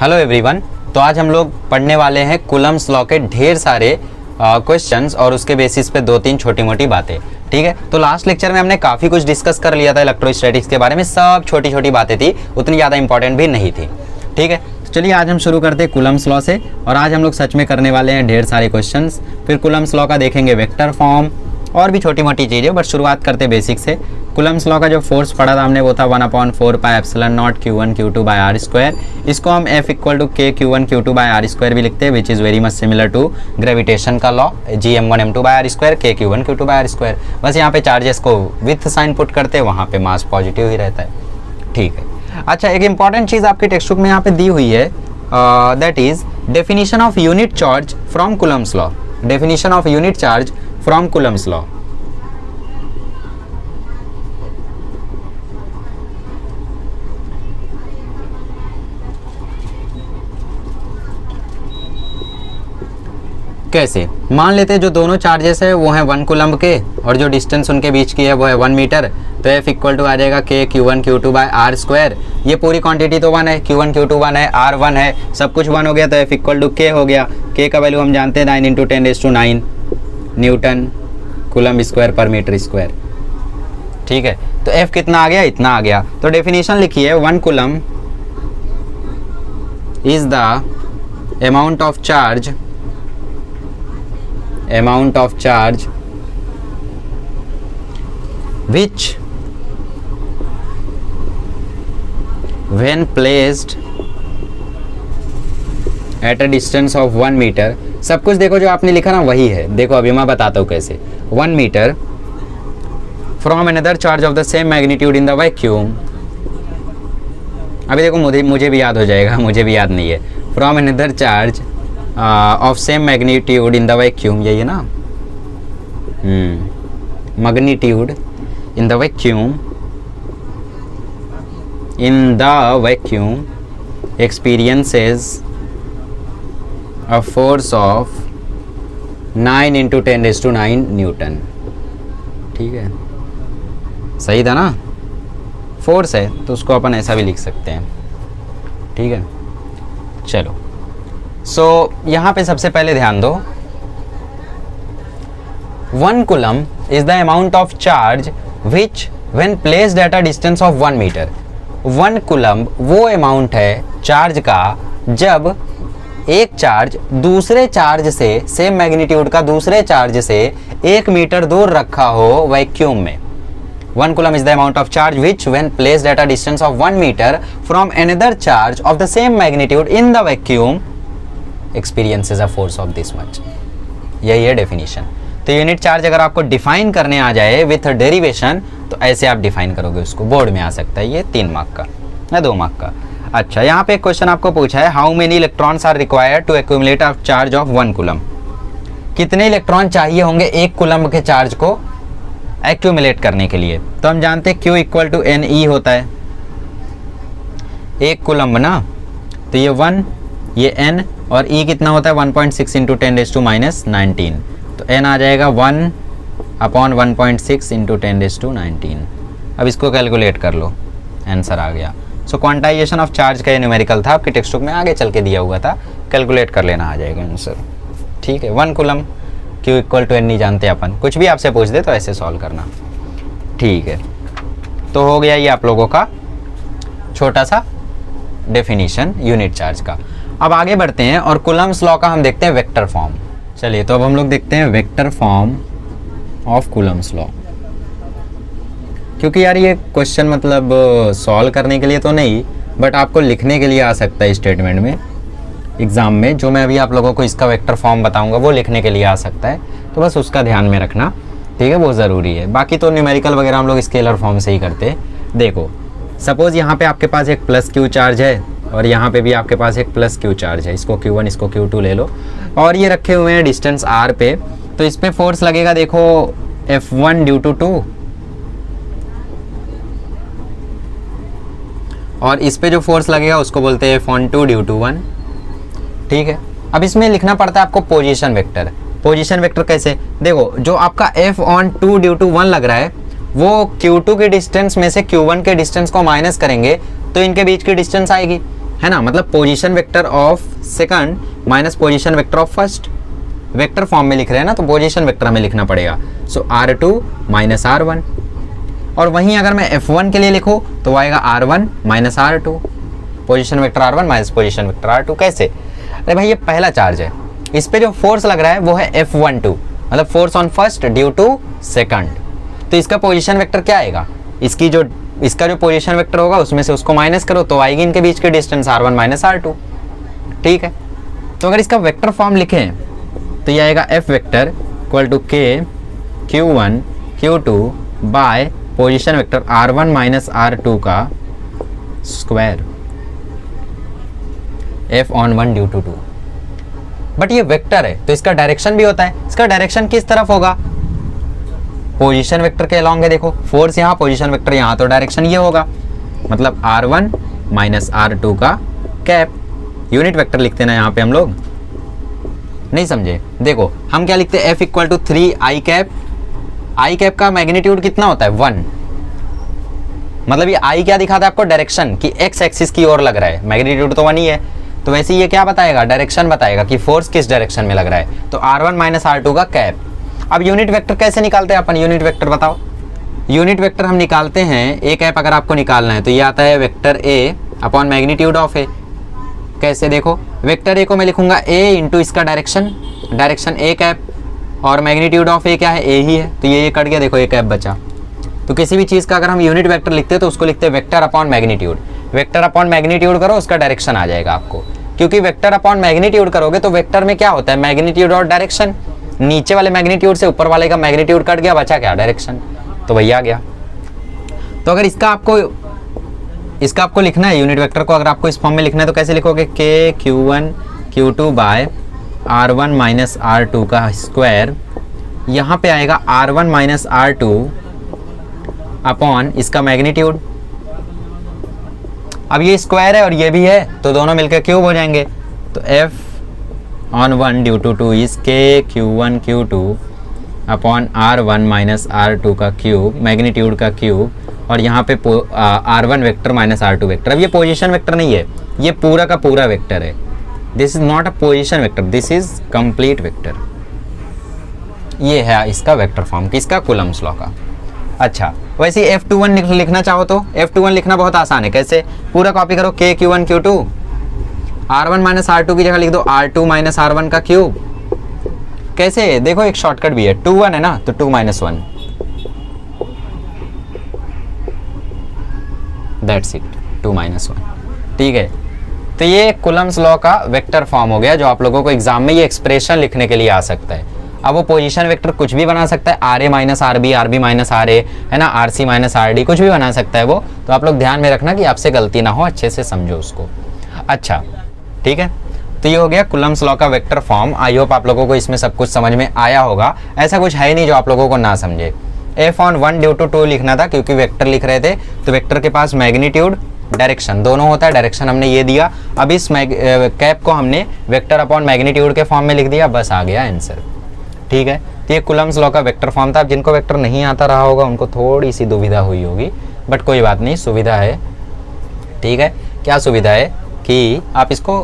Hello everyone. तो आज हम लोग पढ़ने वाले हैं कूलम्स लॉ के ढेर सारे क्वेश्चंस और उसके बेसिस पे दो तीन छोटी मोटी बातें। ठीक है, तो लास्ट लेक्चर में हमने काफ़ी कुछ डिस्कस कर लिया था इलेक्ट्रोस्टैटिक्स के बारे में, सब छोटी छोटी बातें थी, उतनी ज़्यादा इंपॉर्टेंट भी नहीं थी। ठीक है, तो चलिए आज हम शुरू करते हैं कूलम्स लॉ से। और आज हम लोग सच में करने वाले हैं ढेर सारे क्वेश्चंस। फिर कूलम्स लॉ का देखेंगे वेक्टर फॉर्म और भी छोटी मोटी चीज़ें, बट शुरुआत करते बेसिक से। कूलम्स लॉ का जो फोर्स पढ़ा था हमने वो था 1/4 pi epsilon naught Q1 Q2 by R square. इसको हम F = K Q1 Q2 by R square भी लिखते हैं, which is very much similar to gravitation का law Gm1 m2 by R square K Q1 Q2 by R square. बस यहाँ पे charges को विथ साइन पुट करते हैं, वहाँ पे मास पॉजिटिव ही रहता है। ठीक है, अच्छा एक इंपॉर्टेंट चीज़ आपकी टेक्स्ट बुक में यहाँ पे दी हुई है, that is definition of unit charge from Coulomb's law. Definition of unit charge from Coulomb's law. कैसे? मान लेते हैं जो दोनों चार्जेस है वो हैं 1 कूलम्ब के और जो डिस्टेंस उनके बीच की है वो है 1 मीटर। तो F = आ जाएगा K Q1 Q2 by R square. ये पूरी क्वांटिटी तो 1 है, Q1 Q2 1 है, R 1 है, सब कुछ 1 हो गया, तो F = K हो गया। K का वैल्यू हम जानते हैं 9 × 10⁹ न्यूटन कूलम्ब स्क्वायर पर मीटर स्क्वायर। ठीक है, तो F कितना आ गया? इतना आ गया। तो डेफिनेशन लिखिए, 1 coulomb is the amount of charge which when placed at a distance of 1 metre. सब कुछ देखो जो आपने लिखा ना वही है। देखो अभी मैं बताता हूँ कैसे। 1 metre from another charge of the same magnitude in the vacuum. अभी देखो मुझे भी याद हो जाएगा, मुझे भी याद नहीं है। From another charge of same magnitude in the vacuum, यही है ना, magnitude in the vacuum experiences a force of 9 × 10⁹ Newton. ठीक है, सही था ना? फोर्स है तो उसको अपन ऐसा भी लिख सकते हैं। ठीक है, चलो यहाँ पे सबसे पहले ध्यान दो, 1 coulomb is the amount of charge which when placed at a distance of 1 metre. 1 coulomb वो अमाउंट है चार्ज का जब एक चार्ज दूसरे चार्ज से, सेम मैग्नीट्यूड का दूसरे चार्ज से 1 मीटर दूर रखा हो वैक्यूम में। 1 coulomb is the amount of charge which when placed at a distance of 1 meter from another charge of the same magnitude in the vacuum experiences a force of this much। यही है definition. तो unit charge अगर आपको define करने आ जाए with derivation तो ऐसे आप डिफाइन करोगे उसको। बोर्ड में आ सकता है ये 3 मार्क का या 2 मार्क का। अच्छा, यहाँ पे एक क्वेश्चन आपको पूछा है, how many electrons are required to accumulate a charge of 1 coulomb. कितने इलेक्ट्रॉन चाहिए होंगे 1 कूलम्ब के चार्ज को एक्यूमुलेट करने के लिए? तो हम जानते हैं Q = NE होता है, 1 कूलम्ब ना, तो ये 1, ये N और E कितना होता है 1.6 × 10⁻19। तो n आ जाएगा 1/1.6 × 10⁻19। अब इसको कैलकुलेट कर लो, आंसर आ गया। सो क्वांटाइजेशन ऑफ चार्ज का ये न्यूमेरिकल था, आपके टेक्स्ट बुक में आगे चल के दिया हुआ था, कैलकुलेट कर लेना, आ जाएगा आंसर। ठीक है, 1 कूलम्ब Q = N नहीं जानते अपन, कुछ भी आपसे पूछ दे तो ऐसे सॉल्व करना। ठीक है, तो हो गया ये आप लोगों का छोटा सा डेफिनेशन यूनिट चार्ज का। अब आगे बढ़ते हैं और कूलम्स लॉ का हम देखते हैं वेक्टर फॉर्म। चलिए, तो अब हम लोग देखते हैं vector form of Coulomb's law. क्योंकि यार ये क्वेश्चन मतलब सॉल्व करने के लिए तो नहीं, बट आपको लिखने के लिए आ सकता है स्टेटमेंट में, एग्जाम में। जो मैं अभी आप लोगों को इसका वेक्टर फॉर्म बताऊंगा वो लिखने के लिए आ सकता है, तो बस उसका ध्यान में रखना। ठीक है, वो ज़रूरी है। बाकी तो न्यूमेरिकल वगैरह हम लोग स्केलर फॉर्म से ही करते हैं। देखो सपोज़ यहाँ पे आपके पास एक +Q चार्ज है और यहाँ पे भी आपके पास एक +Q चार्ज है, इसको Q1 इसको Q2 ले लो, और ये रखे हुए हैं डिस्टेंस R पे। तो इस पे फोर्स लगेगा, देखो F1 ड्यू टू 2 और इस पे जो फोर्स लगेगा उसको बोलते हैं F12 ड्यू टू 1। ठीक है, अब इसमें लिखना पड़ता है आपको पोजीशन वेक्टर। पोजीशन वेक्टर कैसे? देखो जो आपका F12 ड्यू टू 1 लग रहा है वो Q2 के डिस्टेंस में से Q1 के डिस्टेंस को माइनस करेंगे तो इनके बीच की डिस्टेंस आएगी, है ना, मतलब position vector of second minus position vector of first, vector form में लिख रहे हैं ना, तो पोजीशन वेक्टर हमें लिखना पड़ेगा। सो R2 माइनस R1, और वहीं अगर मैं F1 के लिए लिखूँ तो आएगा R1 minus R2, position vector R1 minus position vector R2। कैसे? अरे भाई ये पहला चार्ज है, इस पे जो फोर्स लग रहा है वो है F12, मतलब force on first due to second. तो इसका पोजीशन वेक्टर क्या आएगा, इसका जो पोजीशन वेक्टर होगा उसमें से उसको माइनस करो तो आएगी इनके बीच की डिस्टेंस R1 माइनस R2। ठीक है, तो अगर इसका वेक्टर फॉर्म लिखें तो ये आएगा F vector equal to K Q1 Q2 by position vector R1 minus R2 का square, F on 1 due to 2। But ये वेक्टर है तो इसका डायरेक्शन भी होता है, इसका डायरेक्शन किस तरफ होगा, पोजीशन वेक्टर के अलॉन्ग है। देखो फोर्स यहाँ, पोजीशन वेक्टर यहाँ, तो डायरेक्शन ये होगा, मतलब R1 माइनस R2 का कैप। यूनिट वेक्टर लिखते ना यहाँ पे हम लोग, नहीं समझे? देखो हम क्या लिखते हैं, F equal to 3 i cap. I cap का मैग्नीट्यूड कितना होता है 1, मतलब ये आई क्या दिखाता है आपको, डायरेक्शन कि एक्स एक्सिस की ओर लग रहा है, मैग्नीट्यूड तो 1 ही है। तो वैसे ये क्या बताएगा, डायरेक्शन बताएगा कि फोर्स किस डायरेक्शन में लग रहा है। तो R1 माइनस R2 का कैप। अब यूनिट वेक्टर कैसे निकालते हैं अपन, यूनिट वेक्टर बताओ। यूनिट वेक्टर हम निकालते हैं, ए कैप अगर आपको निकालना है तो ये आता है vector A upon magnitude of A. कैसे? देखो वेक्टर ए को मैं लिखूंगा ए इंटू इसका डायरेक्शन, डायरेक्शन ए कैप, और मैग्नीट्यूड ऑफ ए क्या है, ए ही है, तो ये कट गया, देखो ए कैप बचा। तो किसी भी चीज़ का अगर हम यूनिट वेक्टर लिखते हैं तो उसको लिखते हैं vector upon magnitude. Vector upon magnitude करो, उसका डायरेक्शन आ जाएगा आपको, क्योंकि वेक्टर अपॉन मैग्नीट्यूड करोगे तो वेक्टर में क्या होता है, मैग्नीट्यूड और डायरेक्शन। नीचे वाले मैग्नीट्यूड से ऊपर वाले का मैग्नीट्यूड कट गया, बचा क्या, डायरेक्शन, तो वही आ गया। तो अगर इसका आपको लिखना है, यूनिट वेक्टर को अगर आपको इस फॉर्म में लिखना है तो कैसे लिखोगे, K Q1 Q2 bye R1 minus R2 का स्क्वायर, यहाँ पे आएगा R1 माइनस R2 अपॉन इसका मैग्नीट्यूड। अब ये स्क्वायर है और ये भी है तो दोनों मिलकर क्यूब हो जाएंगे, तो F on 1 due to 2 is K Q1 Q2 upon R1 minus R2 का क्यूब, मैग्नीट्यूड का क्यूब, और यहाँ पे R1 vector minus R2 vector. अब ये पोजीशन वेक्टर नहीं है, ये पूरा का पूरा वेक्टर है। This is not a position vector, this is complete vector. ये है इसका वेक्टर फॉर्म, किसका, कूलम्स लॉ का। अच्छा, वैसे F21 लिखना चाहो तो F21 लिखना बहुत आसान है। कैसे? पूरा कॉपी करो, K Q1 Q2, R1 minus R2 की जगह लिख दो R2 माइनस R1 का क्यूब। कैसे? देखो एक शॉर्टकट भी है, 2 1 है ना, तो 2 माइनस 1, दैट्स इट, 2 माइनस 1। ठीक है, तो ये कूलम्स लॉ का वेक्टर फॉर्म हो गया, जो आप लोगों को एग्जाम में ये एक्सप्रेशन लिखने के लिए आ सकता है। अब वो पोजीशन वेक्टर कुछ भी बना सकता है, RA minus RB, RB minus RA, है ना, RC माइनस RD, कुछ भी बना सकता है वो। तो आप लोग ध्यान में रखना कि आपसे गलती ना हो, अच्छे से समझो उसको। अच्छा ठीक है, तो ये हो गया कूलम्स लॉ का वेक्टर फॉर्म। आई होप आप लोगों को इसमें सब कुछ समझ में आया होगा, ऐसा कुछ है नहीं जो आप लोगों को ना समझे। F ऑन 1 ड्यू टू 2 लिखना था, क्योंकि वेक्टर लिख रहे थे, तो वेक्टर के पास मैग्नीट्यूड डायरेक्शन दोनों होता है, डायरेक्शन हमने ये दिया। अब इस कैप को हमने वेक्टर अपॉन मैग्नीट्यूड के फॉर्म में लिख दिया, बस आ गया आंसर। ठीक है, तो ये कूलम्स लॉ का वेक्टर फॉर्म था। अब जिनको वेक्टर नहीं आता रहा होगा उनको थोड़ी सी दुविधा हुई होगी, बट कोई बात नहीं, सुविधा है। ठीक है, क्या सुविधा है कि आप इसको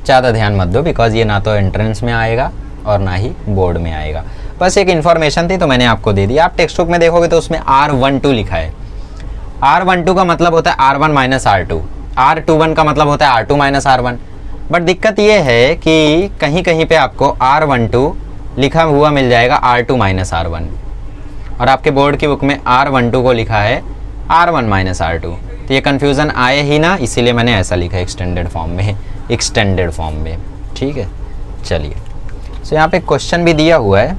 ज़्यादा ध्यान मत दो, बिकॉज ये ना तो एंट्रेंस में आएगा और ना ही बोर्ड में आएगा। बस एक इन्फॉर्मेशन थी तो मैंने आपको दे दी। आप टेक्स्ट बुक में देखोगे तो उसमें R12 लिखा है। R12 का मतलब होता है R1 माइनस R2, R21 का मतलब होता है R2 माइनस R1। बट दिक्कत ये है कि कहीं कहीं पे आपको R12 लिखा हुआ मिल जाएगा R2 माइनस R1, और आपके बोर्ड की बुक में R12 को लिखा है R1 माइनस R2। तो ये कन्फ्यूज़न आए ही ना, इसीलिए मैंने ऐसा लिखा है एक्सटेंडेड फॉर्म में। ठीक है, चलिए, सो यहाँ पे क्वेश्चन भी दिया हुआ है,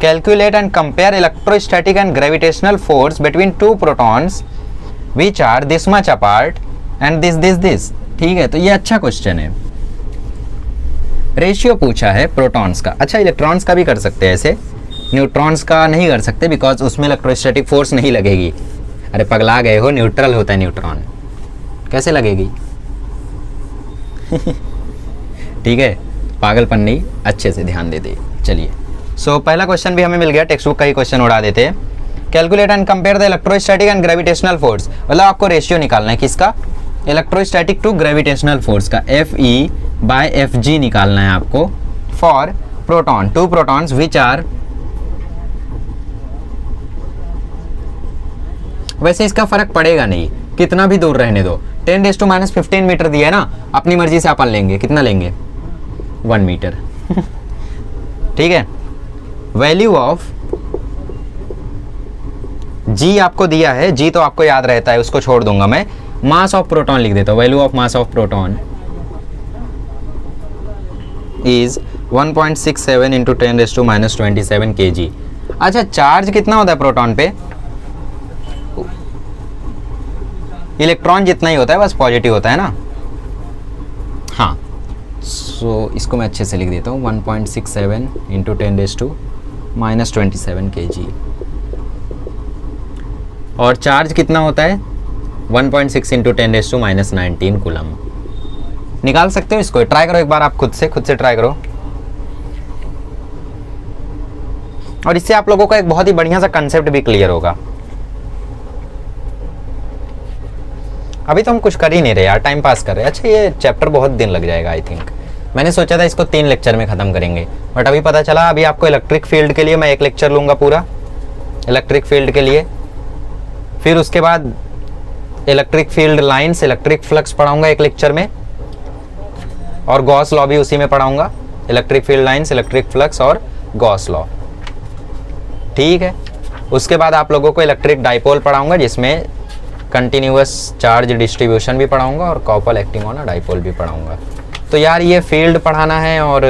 calculate and compare electrostatic and gravitational force between 2 protons which are this much apart and this. ठीक है, तो ये अच्छा क्वेश्चन है। रेशियो पूछा है प्रोटॉन्स का। अच्छा, इलेक्ट्रॉन्स का भी कर सकते हैं ऐसे, न्यूट्रॉन्स का नहीं कर सकते बिकॉज उसमें इलेक्ट्रोस्टैटिक फोर्स नहीं लगेगी। अरे पगला गए हो, न्यूट्रल होता है न्यूट्रॉन, कैसे लगेगी? ठीक है, पागलपन नहीं, अच्छे से ध्यान दे दे। चलिए, सो पहला क्वेश्चन भी हमें मिल गया, टेक्स्ट बुक का ही क्वेश्चन उड़ा देते हैं। Calculate and compare the electrostatic and gravitational force, मतलब आपको रेशियो निकालना है किसका, इलेक्ट्रोस्टैटिक टू ग्रेविटेशनल फोर्स का, Fe/Fg निकालना है आपको for proton, 2 protons which are, वैसे इसका फर्क पड़ेगा नहीं, कितना भी दूर रहने दो, 10⁻15 मीटर दिया है ना, अपनी मर्जी से अपन लेंगे, कितना लेंगे 1 मीटर ठीक है। वैल्यू ऑफ जी आपको दिया है, जी तो आपको याद रहता है, उसको छोड़ दूंगा मैं, मास ऑफ प्रोटॉन लिख देता हूं, value of mass of proton is 1.67 into 10⁻27 kg। अच्छा, चार्ज कितना होता है प्रोटॉन पे, इलेक्ट्रॉन जितना ही होता है, बस पॉजिटिव होता है ना। हाँ, सो इसको मैं अच्छे से लिख देता हूँ, 1.67 इंटू 10⁻27 kg। और चार्ज कितना होता है 1.6 इंटू 10⁻19 कूलम। निकाल सकते हो इसको, ट्राई करो एक बार, आप खुद से ट्राई करो। और इससे आप लोगों का एक बहुत ही बढ़िया सा कंसेप्ट भी क्लियर होगा। अभी तो हम कुछ कर ही नहीं रहे यार, टाइम पास कर रहे हैं। अच्छा, ये चैप्टर बहुत दिन लग जाएगा आई थिंक। मैंने सोचा था इसको 3 लेक्चर में ख़त्म करेंगे, बट अभी पता चला अभी आपको इलेक्ट्रिक फील्ड के लिए मैं 1 लेक्चर लूँगा पूरा, इलेक्ट्रिक फील्ड के लिए। फिर उसके बाद electric field lines, electric flux पढ़ाऊँगा 1 लेक्चर में, और गॉस लॉ भी उसी में पढ़ाऊँगा, electric field lines, electric flux और गॉस लॉ, ठीक है। उसके बाद आप लोगों को इलेक्ट्रिक डाइपोल पढ़ाऊँगा, जिसमें कंटिन्यूअस चार्ज डिस्ट्रीब्यूशन भी पढ़ाऊंगा और copper acting on a dipole भी पढ़ाऊंगा। तो यार ये फील्ड पढ़ाना है, और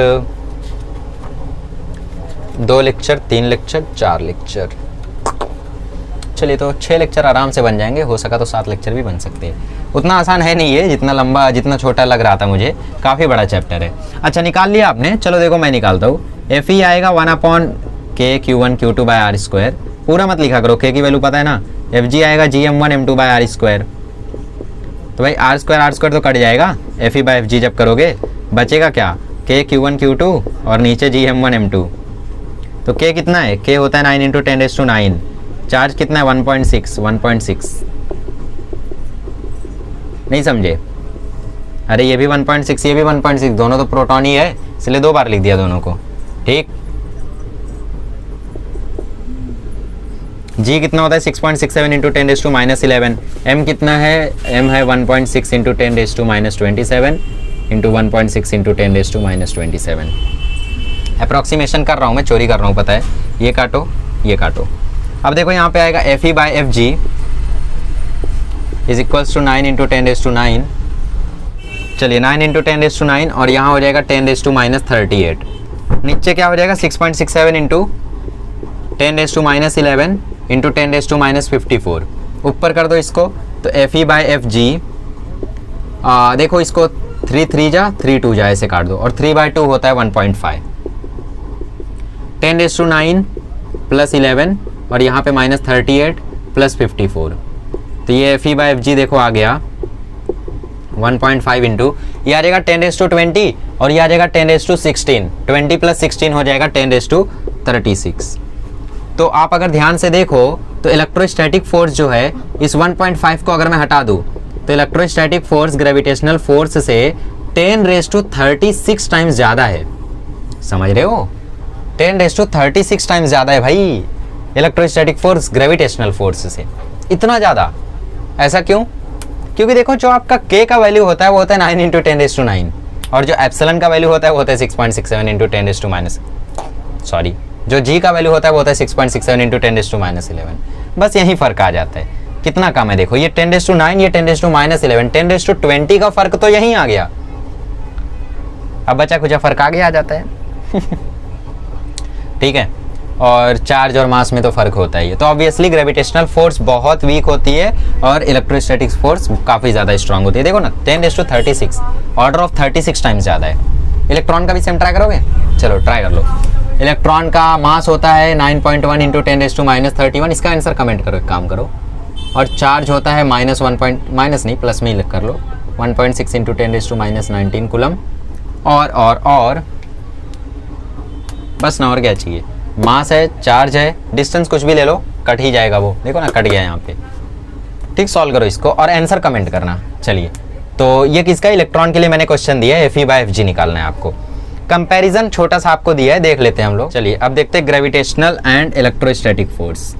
2 लेक्चर, 3 लेक्चर, 4 लेक्चर, चलिए तो 6 लेक्चर आराम से बन जाएंगे, हो सका तो 7 लेक्चर भी बन सकते हैं। उतना आसान है नहीं है, जितना लंबा, जितना छोटा लग रहा था मुझे, काफ़ी बड़ा चैप्टर है। अच्छा, निकाल लिया आपने, चलो देखो मैं निकालता हूँ। Fe आएगा 1/k/Q1Q2/r², पूरा मत लिखा करो, k की वैल्यू पता है ना। Fg आएगा Gm1m2/r², तो भाई r² तो कट जाएगा Fe/Fg जब करोगे, बचेगा क्या, k Q1 Q2 और नीचे Gm1 m2। तो k कितना है, k होता है 9 इंटू 10⁻9, चार्ज कितना है 1.6 नहीं समझे, अरे ये भी 1.6, ये भी 1.6, दोनों तो प्रोटॉन ही है, इसलिए 2 बार लिख दिया दोनों को, ठीक। G कितना होता है 6.67 इंटू 10⁻11, M कितना है, M है 1.6 इंटू 10⁻27 इंटू 1.6 इंटू 10⁻27। अप्रॉक्सीमेशन कर रहा हूँ मैं, चोरी कर रहा हूँ पता है, ये काटो ये काटो। अब देखो यहाँ पे आएगा Fe/Fg is equals to 9 into 10⁻9, चलिए 9 इंटू 10⁻9, और यहाँ हो जाएगा 10⁻38। नीचे क्या हो जाएगा 6.67 इंटू 10⁻11 इंटू 10⁻54, ऊपर कर दो इसको, तो Fe/Fg, देखो इसको 3 3 जा 3 2 जा ऐसे काट दो, और 3/2 होता है 1.5, 10⁻9 प्लस 11, और यहाँ पे -38 प्लस 54, तो ये Fe/Fg देखो आ गया 1.5 इंटू, ये आ जाएगा 10⁻20, और ये आ जाएगा 10⁻16, 20 प्लस 16 हो जाएगा 10⁻36। तो आप अगर ध्यान से देखो तो इलेक्ट्रोस्टैटिक फोर्स जो है, इस 1.5 को अगर मैं हटा दूं, तो इलेक्ट्रोस्टैटिक फोर्स ग्रेविटेशनल फोर्स से 10⁻36 टाइम्स ज़्यादा है, समझ रहे हो, 10⁻36 टाइम्स ज़्यादा है भाई इलेक्ट्रोस्टैटिक फोर्स ग्रेविटेशनल फोर्स से, इतना ज़्यादा। ऐसा क्यों, क्योंकि देखो जो आपका k का वैल्यू होता है वो होता है 9 इंटू 10⁻9, और जो एप्सिलॉन का वैल्यू होता है वो होता है 6.67 इंटू 10⁻, सॉरी, जो g का वैल्यू होता है वो होता है 6.67 इंटू 10⁻11। बस यही फ़र्क आ जाता है, कितना कम है देखो, ये 10⁻9, ये 10⁻11, 10⁻20 का फ़र्क तो यहीं आ गया, अब बचा कुछ फ़र्क आगे आ जाता है ठीक है। और चार्ज और मास में तो फ़र्क होता ही है, तो ऑब्वियसली ग्रेविटेशनल फोर्स बहुत वीक होती है और इलेक्ट्रोस्टैटिक फोर्स काफ़ी ज़्यादा स्ट्रांग होती है। देखो ना 10⁻36, ऑर्डर ऑफ 36 टाइम्स ज़्यादा है। इलेक्ट्रॉन का भी सेम ट्राई करोगे, चलो ट्राई कर लो। इलेक्ट्रॉन का मास होता है 9.1 इंटू 10⁻31, इसका आंसर कमेंट करो, एक काम करो। और चार्ज होता है माइनस नहीं प्लस में ही कर लो, 1.6 इंटू 10⁻19 कूलम। और बस ना, और क्या चाहिए, मास है, चार्ज है, डिस्टेंस कुछ भी ले लो, कट ही जाएगा वो, देखो ना कट गया यहाँ पे। ठीक, सॉल्व करो इसको और आंसर कमेंट करना। चलिए, तो ये किसका, इलेक्ट्रॉन के लिए मैंने क्वेश्चन दिया है, Fe/Fg निकालना है आपको। कंपैरिजन छोटा सा आपको दिया है, देख लेते हैं हम लोग। चलिए अब देखते हैं gravitational and electrostatic force.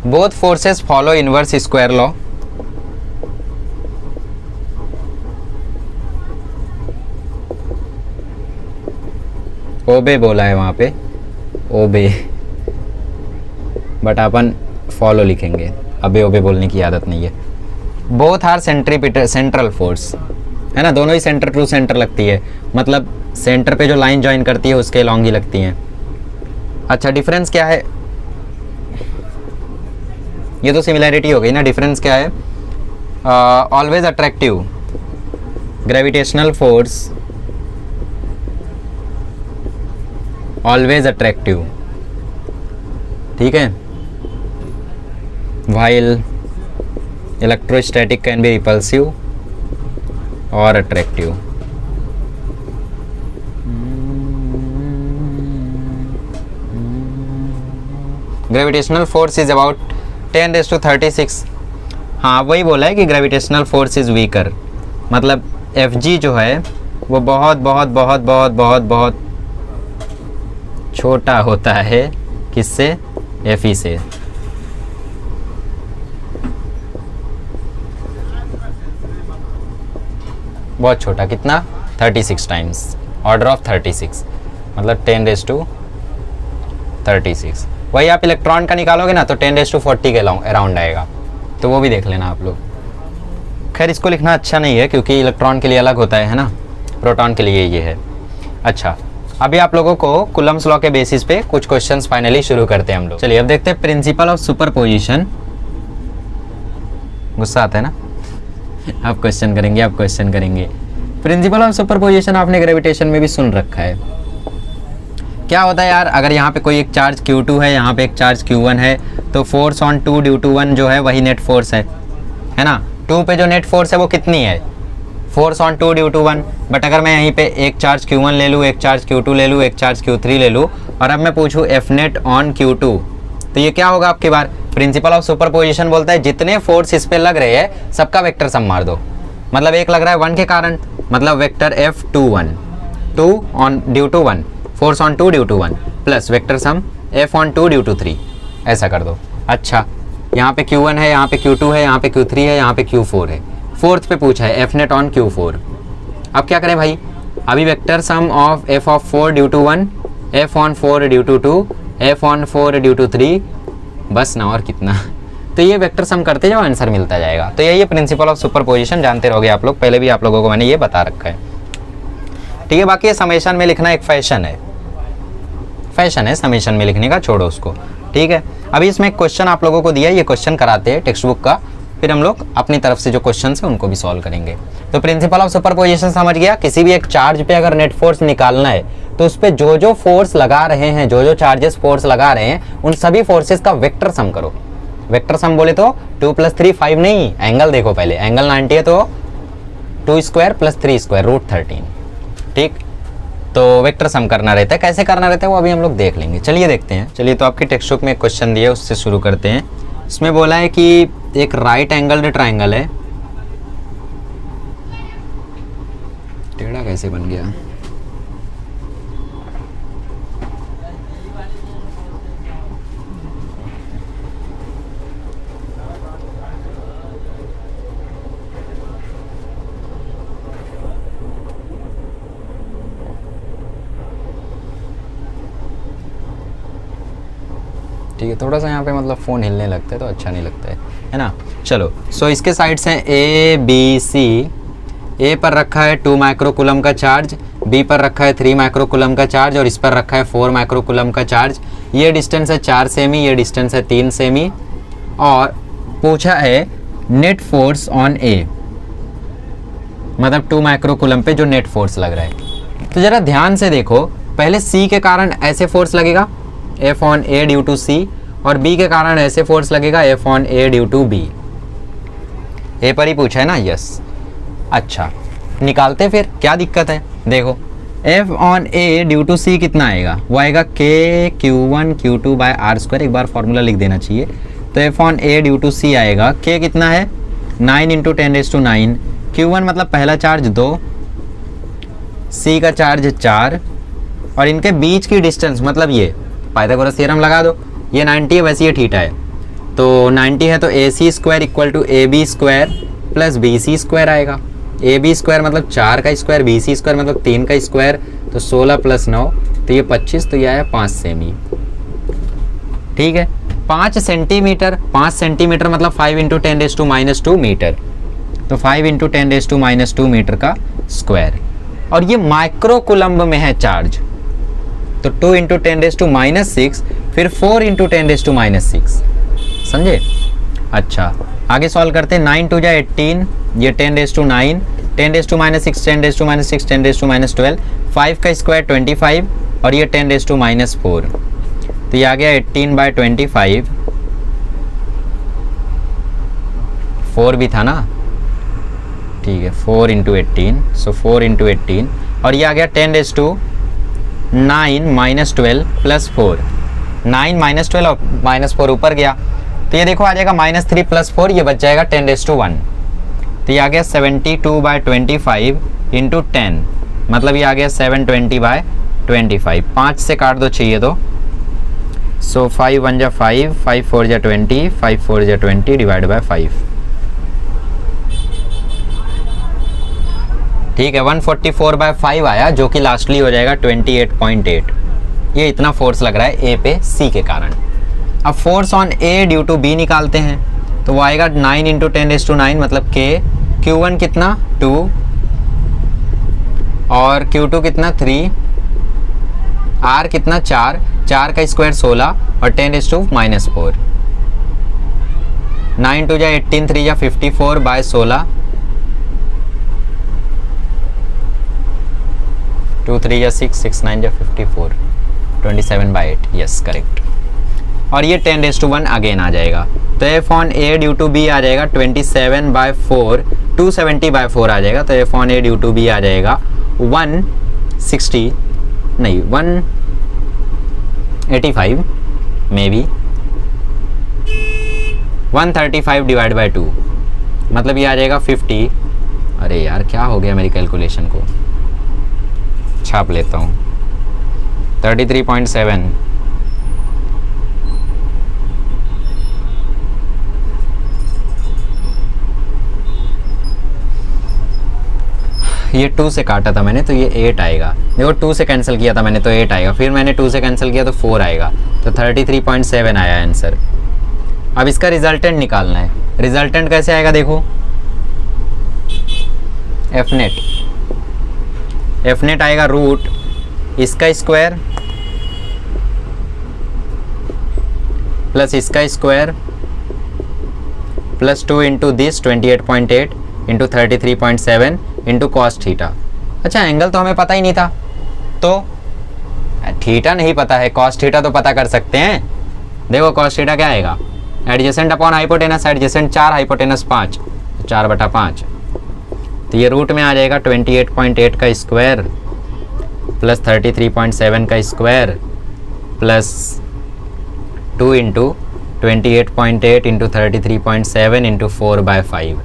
Both forces follow inverse square law. Obey बोला है वहां पे, ओबे, बट अपन फॉलो लिखेंगे, अबे ओबे बोलने की आदत नहीं है। बोथ आर सेंट्रल फोर्स, है ना, दोनों ही सेंटर टू सेंटर लगती है, मतलब सेंटर पे जो लाइन ज्वाइन करती है उसके लॉन्ग ही लगती हैं। अच्छा, डिफरेंस क्या है, ये तो सिमिलैरिटी हो गई ना, डिफरेंस क्या है, always attractive, gravitational force always attractive, ठीक है, while electrostatic can be repulsive or attractive। Gravitational force is about 10⁻36। हाँ, वही बोला है कि ग्रेविटेशनल फोर्स इज वीकर, मतलब Fg जो है वो बहुत बहुत बहुत बहुत बहुत बहुत छोटा होता है, किससे, Fe से। बहुत छोटा, कितना, 36 टाइम्स, ऑर्डर ऑफ 36, मतलब 10⁻36। वही आप इलेक्ट्रॉन का निकालोगे ना तो 10⁻40 के अराउंड आएगा, तो वो भी देख लेना आप लोग। खैर इसको लिखना अच्छा नहीं है क्योंकि इलेक्ट्रॉन के लिए अलग होता है ना, प्रोटॉन के लिए ये है। अच्छा, अभी आप लोगों को कूलम्स लॉ के बेसिस पे कुछ क्वेश्चंस फाइनली शुरू करते हैं हम लोग। चलिए अब देखते हैं प्रिंसिपल ऑफ सुपरपोजिशन। गुस्सा आता है ना, आप क्वेश्चन करेंगे। प्रिंसिपल ऑफ सुपरपोजिशन आपने ग्रेविटेशन में भी सुन रखा है। क्या होता है यार, अगर यहाँ पे कोई एक चार्ज Q2 है, यहाँ पे एक चार्ज Q1 है, तो फोर्स ऑन 2 ड्यू टू 1 जो है वही नेट फोर्स है ना। 2 पे जो नेट फोर्स है वो कितनी है, force on 2 due to 1। But अगर मैं यहीं पे एक चार्ज Q1 ले लूँ, एक चार्ज Q2 ले लूँ, एक चार्ज Q3 ले लूँ, और अब मैं पूछूँ F नेट ऑन Q2, तो ये क्या होगा आपकी बार, प्रिंसिपल ऑफ सुपरपोजिशन बोलता है जितने फोर्स इस पे लग रहे हैं सबका वेक्टर सम मार दो। मतलब एक लग रहा है 1 के कारण, मतलब vector F21, 2 on due to 1, force on 2 due to 1, plus vector sum F on 2 due to 3, ऐसा कर दो। अच्छा, यहाँ पे Q1 है, यहाँ पे Q2 है, यहाँ पे Q3 है, यहाँ पे Q4 है, फोर्थ पे पूछा है F नेट ऑन Q4। अब क्या करें भाई, अभी vector sum of F of 4 due to 1, F on 4 due to 2, F on 4 due to 3, बस ना, और कितना। तो ये वेक्टर सम करते जाओ, आंसर मिलता जाएगा। तो यही है प्रिंसिपल ऑफ सुपरपोजिशन, जानते रहोगे आप लोग, पहले भी आप लोगों को मैंने ये बता रखा है, ठीक है। बाकी ये समेशन में लिखना एक फैशन है समेशन में लिखने का, छोड़ो उसको, ठीक है। अभी इसमें एक क्वेश्चन आप लोगों को दिया है, ये क्वेश्चन कराते हैं टेक्स्ट बुक का, फिर हम लोग अपनी तरफ से जो क्वेश्चन है उनको भी सॉल्व करेंगे। तो प्रिंसिपल ऑफ सुपरपोजिशन समझ गया, किसी भी एक चार्ज पे अगर नेट फोर्स निकालना है तो उस पर जो जो फोर्स लगा रहे हैं, जो जो चार्जेस फोर्स लगा रहे हैं, उन सभी फोर्सेस का वेक्टर सम करो। वेक्टर सम बोले तो 2 + 3 5 नहीं, एंगल देखो पहले, एंगल 90 है तो 2² + 3² √13, ठीक। तो वेक्टर सम करना रहता है, कैसे करना रहता है वो अभी हम लोग देख लेंगे। चलिए देखते हैं। चलिए, तो आपकी टेक्स्ट बुक में एक क्वेश्चन दिया है, उससे शुरू करते हैं। इसमें बोला है कि एक राइट एंगल्ड ट्राइंगल है, टेढ़ा कैसे बन गया, ठीक है। थोड़ा सा यहाँ पे मतलब फ़ोन हिलने लगता है तो अच्छा नहीं लगता है ना। चलो, सो इसके साइड्स हैं A B C। A पर रखा है 2 माइक्रोकूलम का चार्ज, B पर रखा है 3 माइक्रोकूलम का चार्ज, और इस पर रखा है 4 माइक्रोकूलम का चार्ज। ये डिस्टेंस है 4 सेमी, ये डिस्टेंस है 3 सेमी, और पूछा है नेट फोर्स ऑन A, मतलब 2 माइक्रोकूलम पे जो नेट फोर्स लग रहा है। तो ज़रा ध्यान से देखो, पहले C के कारण ऐसे फोर्स लगेगा F on A due to C, और B के कारण ऐसे फोर्स लगेगा F on A due to B। A पर ही पूछा है ना, यस। अच्छा निकालते फिर, क्या दिक्कत है। देखो F on A due to C कितना आएगा, वो आएगा के Q1 Q2 by R square. एक बार फॉर्मूला लिख देना चाहिए। तो F on A due to C आएगा, के कितना है 9 इंटू 10⁹, Q1 मतलब पहला चार्ज 2, सी का चार्ज 4, और इनके बीच की डिस्टेंस मतलब ये पाइथागोरस थ्योरम लगा दो, ये 90 है वैसे ये थीटा है, तो 90 है तो A C square equal to A B square plus B C square आएगा। ए बी स्क्वायर मतलब 4 का स्क्वायर, बी सी स्क्वायर मतलब 3 का स्क्वायर, तो 16 प्लस 9 तो ये 25, तो ये आया 5 सेमी। ठीक है, 5 सेंटीमीटर, 5 सेंटीमीटर मतलब 5 इंटू 10⁻² मीटर, तो 5 इंटू 10⁻² मीटर का स्क्वायर। और ये माइक्रो कूलम्ब में है चार्ज, तो 2 इंटू 10⁻⁶, फिर 4 इंटू 10⁻⁶, समझे। अच्छा आगे सॉल्व करते हैं। 9 2 जा 18, ये 10⁻⁹, 10⁻⁶, 10⁻⁶, 10⁻12, 5 का स्क्वायर 25, और ये 10⁻⁴, तो ये आ गया 18/25, 4 भी था ना, ठीक है, 4 इंटू 18, सो 4 इंटू 18, और ये आ गया 10⁻9 -12 प्लस 4, 9 -12 और -4 ऊपर गया, तो ये देखो आ जाएगा -3 प्लस 4, ये बच जाएगा 10⁻1, तो ये आ गया 72/25 इंटू 10, मतलब ये आ गया 720/25। 5 से काट दो चाहिए तो, सो 5 1 जा 5, 5 4 जा 20, 5 4 जा 20 डिवाइड बाय 5। ठीक है, 144/5 आया, जो कि लास्टली हो जाएगा 28.8। ये इतना फोर्स लग रहा है ए पे सी के कारण। अब force on A due to B निकालते हैं, तो वो आएगा 9 इंटू 10⁻⁹, मतलब के Q1 कितना 2 और Q2 कितना 3, R कितना 4, 4 का स्क्वायर 16 और 10⁻⁻⁴। 9 2 जा 18, 3 जा 54/16, 2 3 जा 6, 6 9 जा 54, 27/8, यस करेक्ट। और ये 10⁻1 अगेन आ जाएगा, तो F on A due to B आ जाएगा 27/4, 270/4 आ जाएगा, तो F on A due to B आ जाएगा 160 नहीं 185 मे बी 135 डिवाइड बाय 2, मतलब ये आ जाएगा 50। अरे यार क्या हो गया मेरी कैलकुलेशन को, छाप लेता हूँ, 33.7। ये 2 से काटा था मैंने तो ये 8 आएगा, देखो 2 से कैंसिल किया था मैंने तो 8 आएगा, फिर मैंने 2 से कैंसिल किया तो 4 आएगा, तो 33.7 आया आंसर। अब इसका रिजल्टेंट निकालना है। रिजल्टेंट कैसे आएगा देखो, एफ नेट आएगा रूट इसका स्क्वायर प्लस इसका square plus 2 into this 28.8 into 33.7 into cos theta. अच्छा एंगल तो हमें पता ही नहीं था, तो थीटा नहीं पता है, कॉस थीटा तो पता कर सकते हैं। देखो कॉस थीटा क्या आएगा, adjacent upon hypotenuse, adjacent 4 hypotenuse 5, 4/5, तो ये रूट में आ जाएगा 28.8 का स्क्वायर प्लस 33.7 का square plus 2 into 28.8 into 33.7 into 4/5।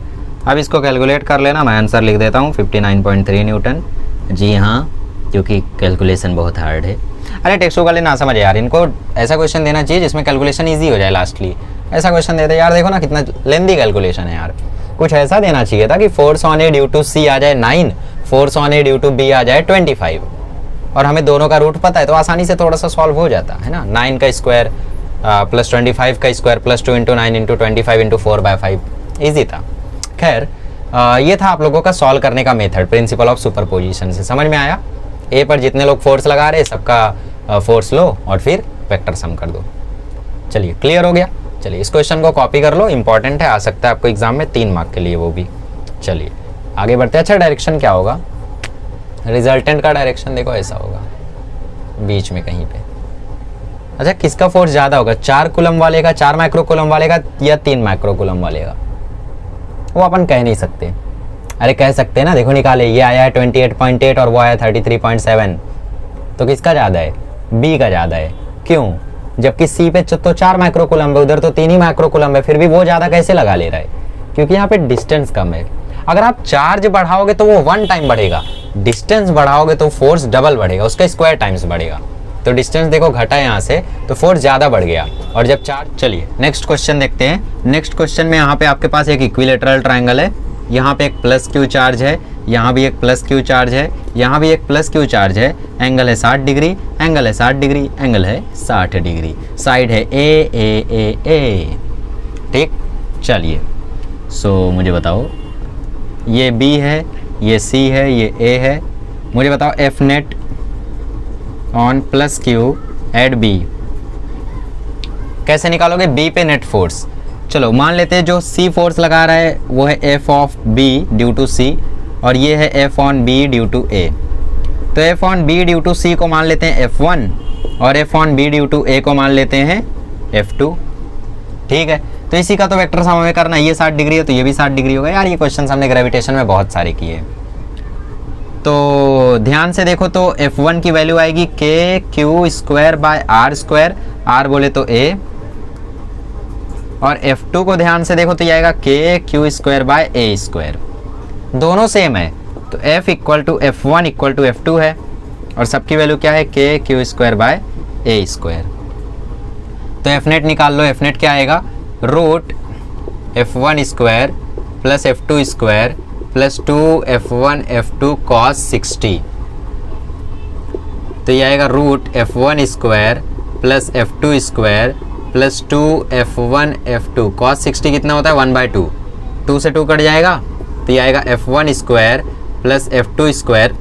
अब इसको कैलकुलेट कर लेना, मैं आंसर लिख देता हूँ 59.3 न्यूटन। जी हाँ, क्योंकि कैलकुलेशन बहुत हार्ड है। अरे टेक्स्ट बुक वाले ना समझे यार, इनको ऐसा क्वेश्चन देना चाहिए जिसमें कैलकुलेशन ईजी हो जाए लास्टली। ऐसा क्वेश्चन देते यार, देखो ना कितना लेंदी कैलकुलेशन है यार। कुछ ऐसा देना चाहिए था कि force on A due to C आ जाए 9, force on A due to B आ जाए 25, और हमें दोनों का रूट पता है तो आसानी से थोड़ा सा सॉल्व हो जाता है ना। 9 का स्क्वायर प्लस 25 का square plus 2 into 9 into 25 into 4/5, easy था। खैर ये था आप लोगों का सॉल्व करने का मेथड प्रिंसिपल ऑफ सुपरपोजिशन से। समझ में आया? ए पर जितने लोग फोर्स लगा रहे सबका फोर्स लो और फिर वेक्टर सम कर दो। चलिए क्लियर हो गया। चलिए इस क्वेश्चन को कॉपी कर लो, इंपॉर्टेंट है, आ सकता है आपको एग्जाम में 3 मार्क के लिए वो भी। चलिए आगे बढ़ते हैं। अच्छा डायरेक्शन क्या होगा, रिजल्टेंट का डायरेक्शन देखो ऐसा होगा बीच में कहीं पे। अच्छा किसका फोर्स ज़्यादा होगा, 4 कूलम वाले का, 4 माइक्रो कूलम वाले का, या 3 माइक्रो कूलम वाले का? वो अपन कह नहीं सकते। अरे कह सकते हैं ना, देखो निकाले, ये आया है 28.8 और वो आया 33.7, तो किसका ज़्यादा है? बी का ज़्यादा है। क्यों? जबकि सी पे तो 4 माइक्रोकूलम है, उधर तो 3 ही माइक्रोकूलम है, फिर भी वो ज़्यादा कैसे लगा ले रहा है? क्योंकि यहाँ पे डिस्टेंस कम है। अगर आप चार्ज बढ़ाओगे तो वो 1 टाइम बढ़ेगा, डिस्टेंस बढ़ाओगे तो फोर्स डबल बढ़ेगा, उसका स्क्वायर टाइम्स बढ़ेगा। तो डिस्टेंस देखो घटा है यहाँ से, तो फोर्स ज़्यादा बढ़ गया। और जब चार्ज, चलिए नेक्स्ट क्वेश्चन देखते हैं। नेक्स्ट क्वेश्चन में यहाँ पे आपके पास एक इक्विलेटरल ट्रायंगल है, यहाँ पे एक प्लस क्यू चार्ज है, यहाँ भी एक प्लस क्यू चार्ज है, यहाँ भी एक प्लस क्यू चार्ज है, एंगल है 60 डिग्री, एंगल है 60 डिग्री, एंगल है 60 डिग्री, साइड है ए। ठीक, चलिए मुझे बताओ, ये बी है, ये सी है, ये ए है, मुझे बताओ F net on plus Q at B कैसे निकालोगे? बी पे नेट फोर्स, चलो मान लेते हैं जो सी फोर्स लगा रहा है वो है F of B due to C, और ये है F on B due to A. तो F on B due to C को मान लेते हैं F1 और F on B due to A को मान लेते हैं F2। ठीक है, तो इसी का तो वेक्टर सम हमें करना है, ये 60 डिग्री है तो ये भी 60 डिग्री होगा। यार ये क्वेश्चन हमने ग्रेविटेशन में बहुत सारे किए, तो ध्यान से देखो तो F1 की वैल्यू आएगी K Q square by R square, R बोले तो ए, और F2 को ध्यान से देखो तो ये आएगा K Q square by A square, दोनों सेम है। तो F equal to F1 equal to F2 है, और सबकी वैल्यू क्या है? K Q square by A square. तो एफ नेट निकाल लो, एफ नेट क्या आएगा? Root F1 square plus F2 square plus 2F1 F2 cos 60, तो ये आएगा root F1 square plus F2 square plus 2F1 F2 cos 60 कितना होता है? 1/2, 2 से 2 कट जाएगा, तो ये आएगा F1 square plus F2 square.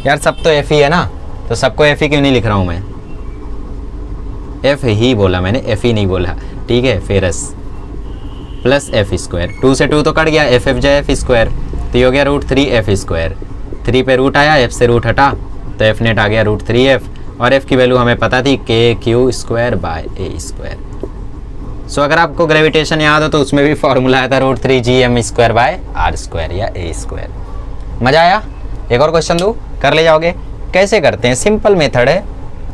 यार सब तो F ही है ना, तो सबको F ही क्यों नहीं लिख रहा हूँ मैं? F ही बोला मैंने, F ही नहीं बोला, ठीक है, फेरस प्लस F स्क्वायर, 2 से 2 तो कट गया, F जाए F स्क्वायर, तो ये हो गया रूट 3F स्क्वायर, 3 पे रूट आया, F से रूट हटा, तो F नेट आ गया रूट 3F, और F की वैल्यू हमें पता थी K Q square by A square. So अगर आपको ग्रेविटेशन याद हो तो उसमें भी फॉर्मूला आया था root 3gm square by R square या ए स्क्वायर। मजा आया? एक और क्वेश्चन दूँ, कर ले जाओगे? कैसे करते हैं? सिंपल मेथड है,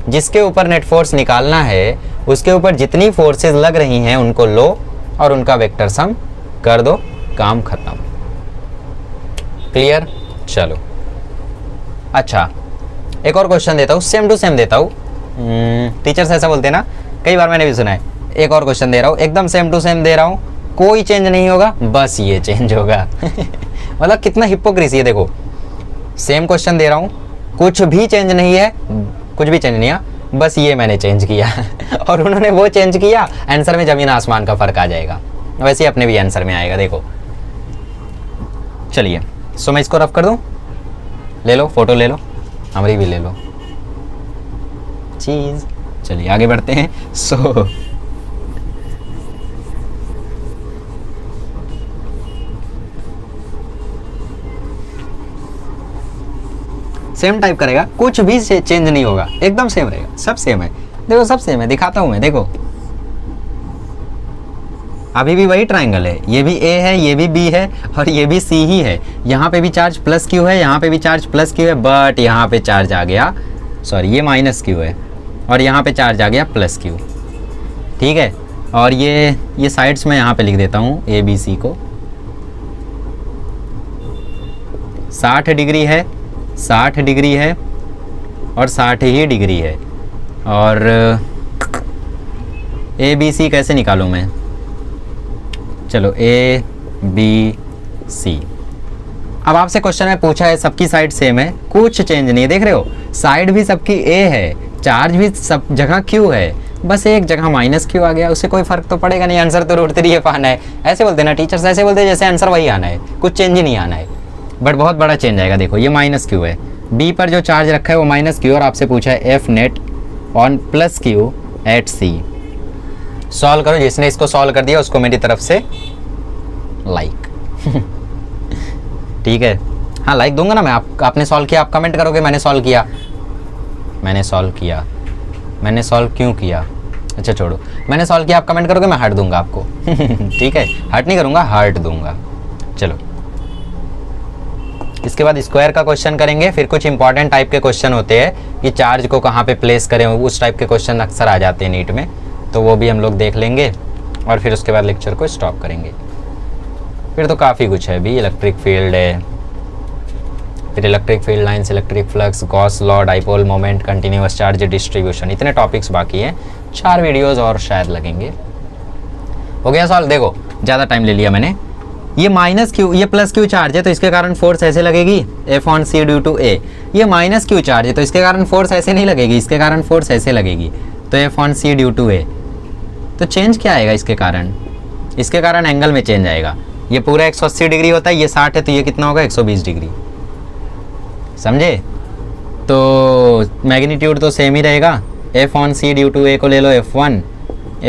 जिसके ऊपर नेट फोर्स निकालना है उसके ऊपर जितनी फोर्सेस लग रही हैं उनको लो और उनका वेक्टर सम कर दो, काम खत्म। क्लियर? चलो अच्छा, एक और क्वेश्चन देता हूँ, सेम टू सेम देता हूँ। टीचर्स ऐसा बोलते हैं ना, कई बार मैंने भी सुना है। एक और क्वेश्चन दे रहा हूँ, एकदम सेम टू सेम दे रहा हूँ, कोई चेंज नहीं होगा, बस ये चेंज होगा। मतलब कितना हिपोक्रेसी है, देखो सेम क्वेश्चन दे रहा हूँ, कुछ भी चेंज नहीं है, कुछ भी चेंज नहीं है, बस ये मैंने चेंज किया और उन्होंने वो चेंज किया, आंसर में जमीन आसमान का फर्क आ जाएगा। वैसे ही अपने भी आंसर में आएगा, देखो। चलिए मैं इसको रफ कर दूं, ले लो फोटो, ले लो, हमारी भी ले लो चीज। चलिए आगे बढ़ते हैं। सेम टाइप करेगा, कुछ भी चेंज नहीं होगा, एकदम सेम रहेगा, सब सेम है। देखो सब सेम है, दिखाता हूं मैं, देखो अभी भी वही ट्रायंगल है, ये भी ए है, ये भी बी है और ये भी सी ही है। यहाँ पे भी चार्ज प्लस क्यू है, यहाँ पे भी चार्ज प्लस क्यू है, बट यहाँ पे चार्ज आ गया, सॉरी ये माइनस क्यू है, और यहाँ पे चार्ज आ गया प्लस क्यू। ठीक है, और ये साइड्स में यहाँ पे लिख देता हूँ ए बी सी को। 60 डिग्री है, 60 डिग्री है और 60 ही डिग्री है। और ए बी सी कैसे निकालूँ मैं? चलो ए बी सी। अब आपसे क्वेश्चन में पूछा है सबकी साइड सेम है, कुछ चेंज नहीं, देख रहे हो साइड भी सबकी ए है, चार्ज भी सब जगह क्यू है, बस एक जगह माइनस क्यू आ गया, उससे कोई फर्क तो पड़ेगा नहीं, आंसर तो रूट 3F आना है। ऐसे बोलते ना टीचर्स, ऐसे बोलते जैसे आंसर वही आना है, कुछ चेंज ही नहीं आना है, बट बहुत बड़ा चेंज आएगा। देखो ये माइनस क्यू है, बी पर जो चार्ज रखा है वो माइनस क्यू, और आपसे पूछा है F net on plus Q at C. Solve करो, जिसने इसको सॉल्व कर दिया उसको मेरी तरफ से लाइक। ठीक है, हाँ लाइक दूंगा ना मैं। आपने सॉल्व किया, आप कमेंट करोगे मैंने सॉल्व किया, मैंने सॉल्व किया, मैंने सॉल्व क्यों किया, अच्छा छोड़ो, मैंने सॉल्व किया, आप कमेंट करोगे मैं हार्ट दूंगा आपको। ठीक है, हार्ट नहीं करूंगा, हार्ट दूंगा। चलो इसके बाद स्क्वायर का क्वेश्चन करेंगे, फिर कुछ इंपॉर्टेंट टाइप के क्वेश्चन होते हैं कि चार्ज को कहाँ पे प्लेस करें, उस टाइप के क्वेश्चन अक्सर आ जाते हैं नीट में, तो वो भी हम लोग देख लेंगे और फिर उसके बाद लेक्चर को स्टॉप करेंगे। फिर तो काफ़ी कुछ है भी, इलेक्ट्रिक फील्ड है, फिर electric field lines, electric flux, Gauss law, dipole moment, continuous charge distribution, इतने टॉपिक्स बाकी हैं। 4 वीडियोज़ और शायद लगेंगे। हो गया सॉल्व। देखो ज़्यादा टाइम ले लिया मैंने। ये माइनस क्यू, ये प्लस क्यू चार्ज है तो इसके कारण फोर्स ऐसे लगेगी F/c ड्यू टू ए। ये माइनस क्यू चार्ज है तो इसके कारण फोर्स ऐसे नहीं लगेगी, इसके कारण फोर्स ऐसे लगेगी, तो F/c ड्यू टू ए। तो चेंज क्या आएगा इसके कारण? इसके कारण एंगल में चेंज आएगा। ये पूरा 180 डिग्री होता है, ये 60 है, तो ये कितना होगा 120 डिग्री। समझे? तो मैग्नीट्यूड तो सेम ही रहेगा। F/c ड्यू टू ए को ले लो F1,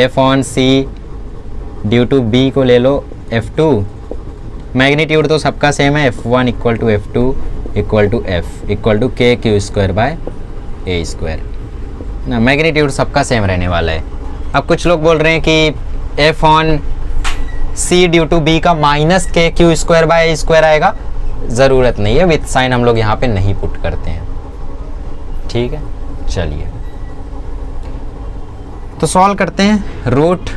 F/c due to B को ले लो F2। मैग्नीट्यूड तो सबका सेम है, F1 equal to F2 equal to F equal to K Q square by A square ना। मैग्नीट्यूड सबका सेम रहने वाला है। अब कुछ लोग बोल रहे हैं कि F/c ड्यू टू बी का माइनस के Q square by A square आएगा। ज़रूरत नहीं है, विथ साइन हम लोग यहाँ पे नहीं पुट करते हैं। ठीक है, चलिए तो सॉल्व करते हैं। Root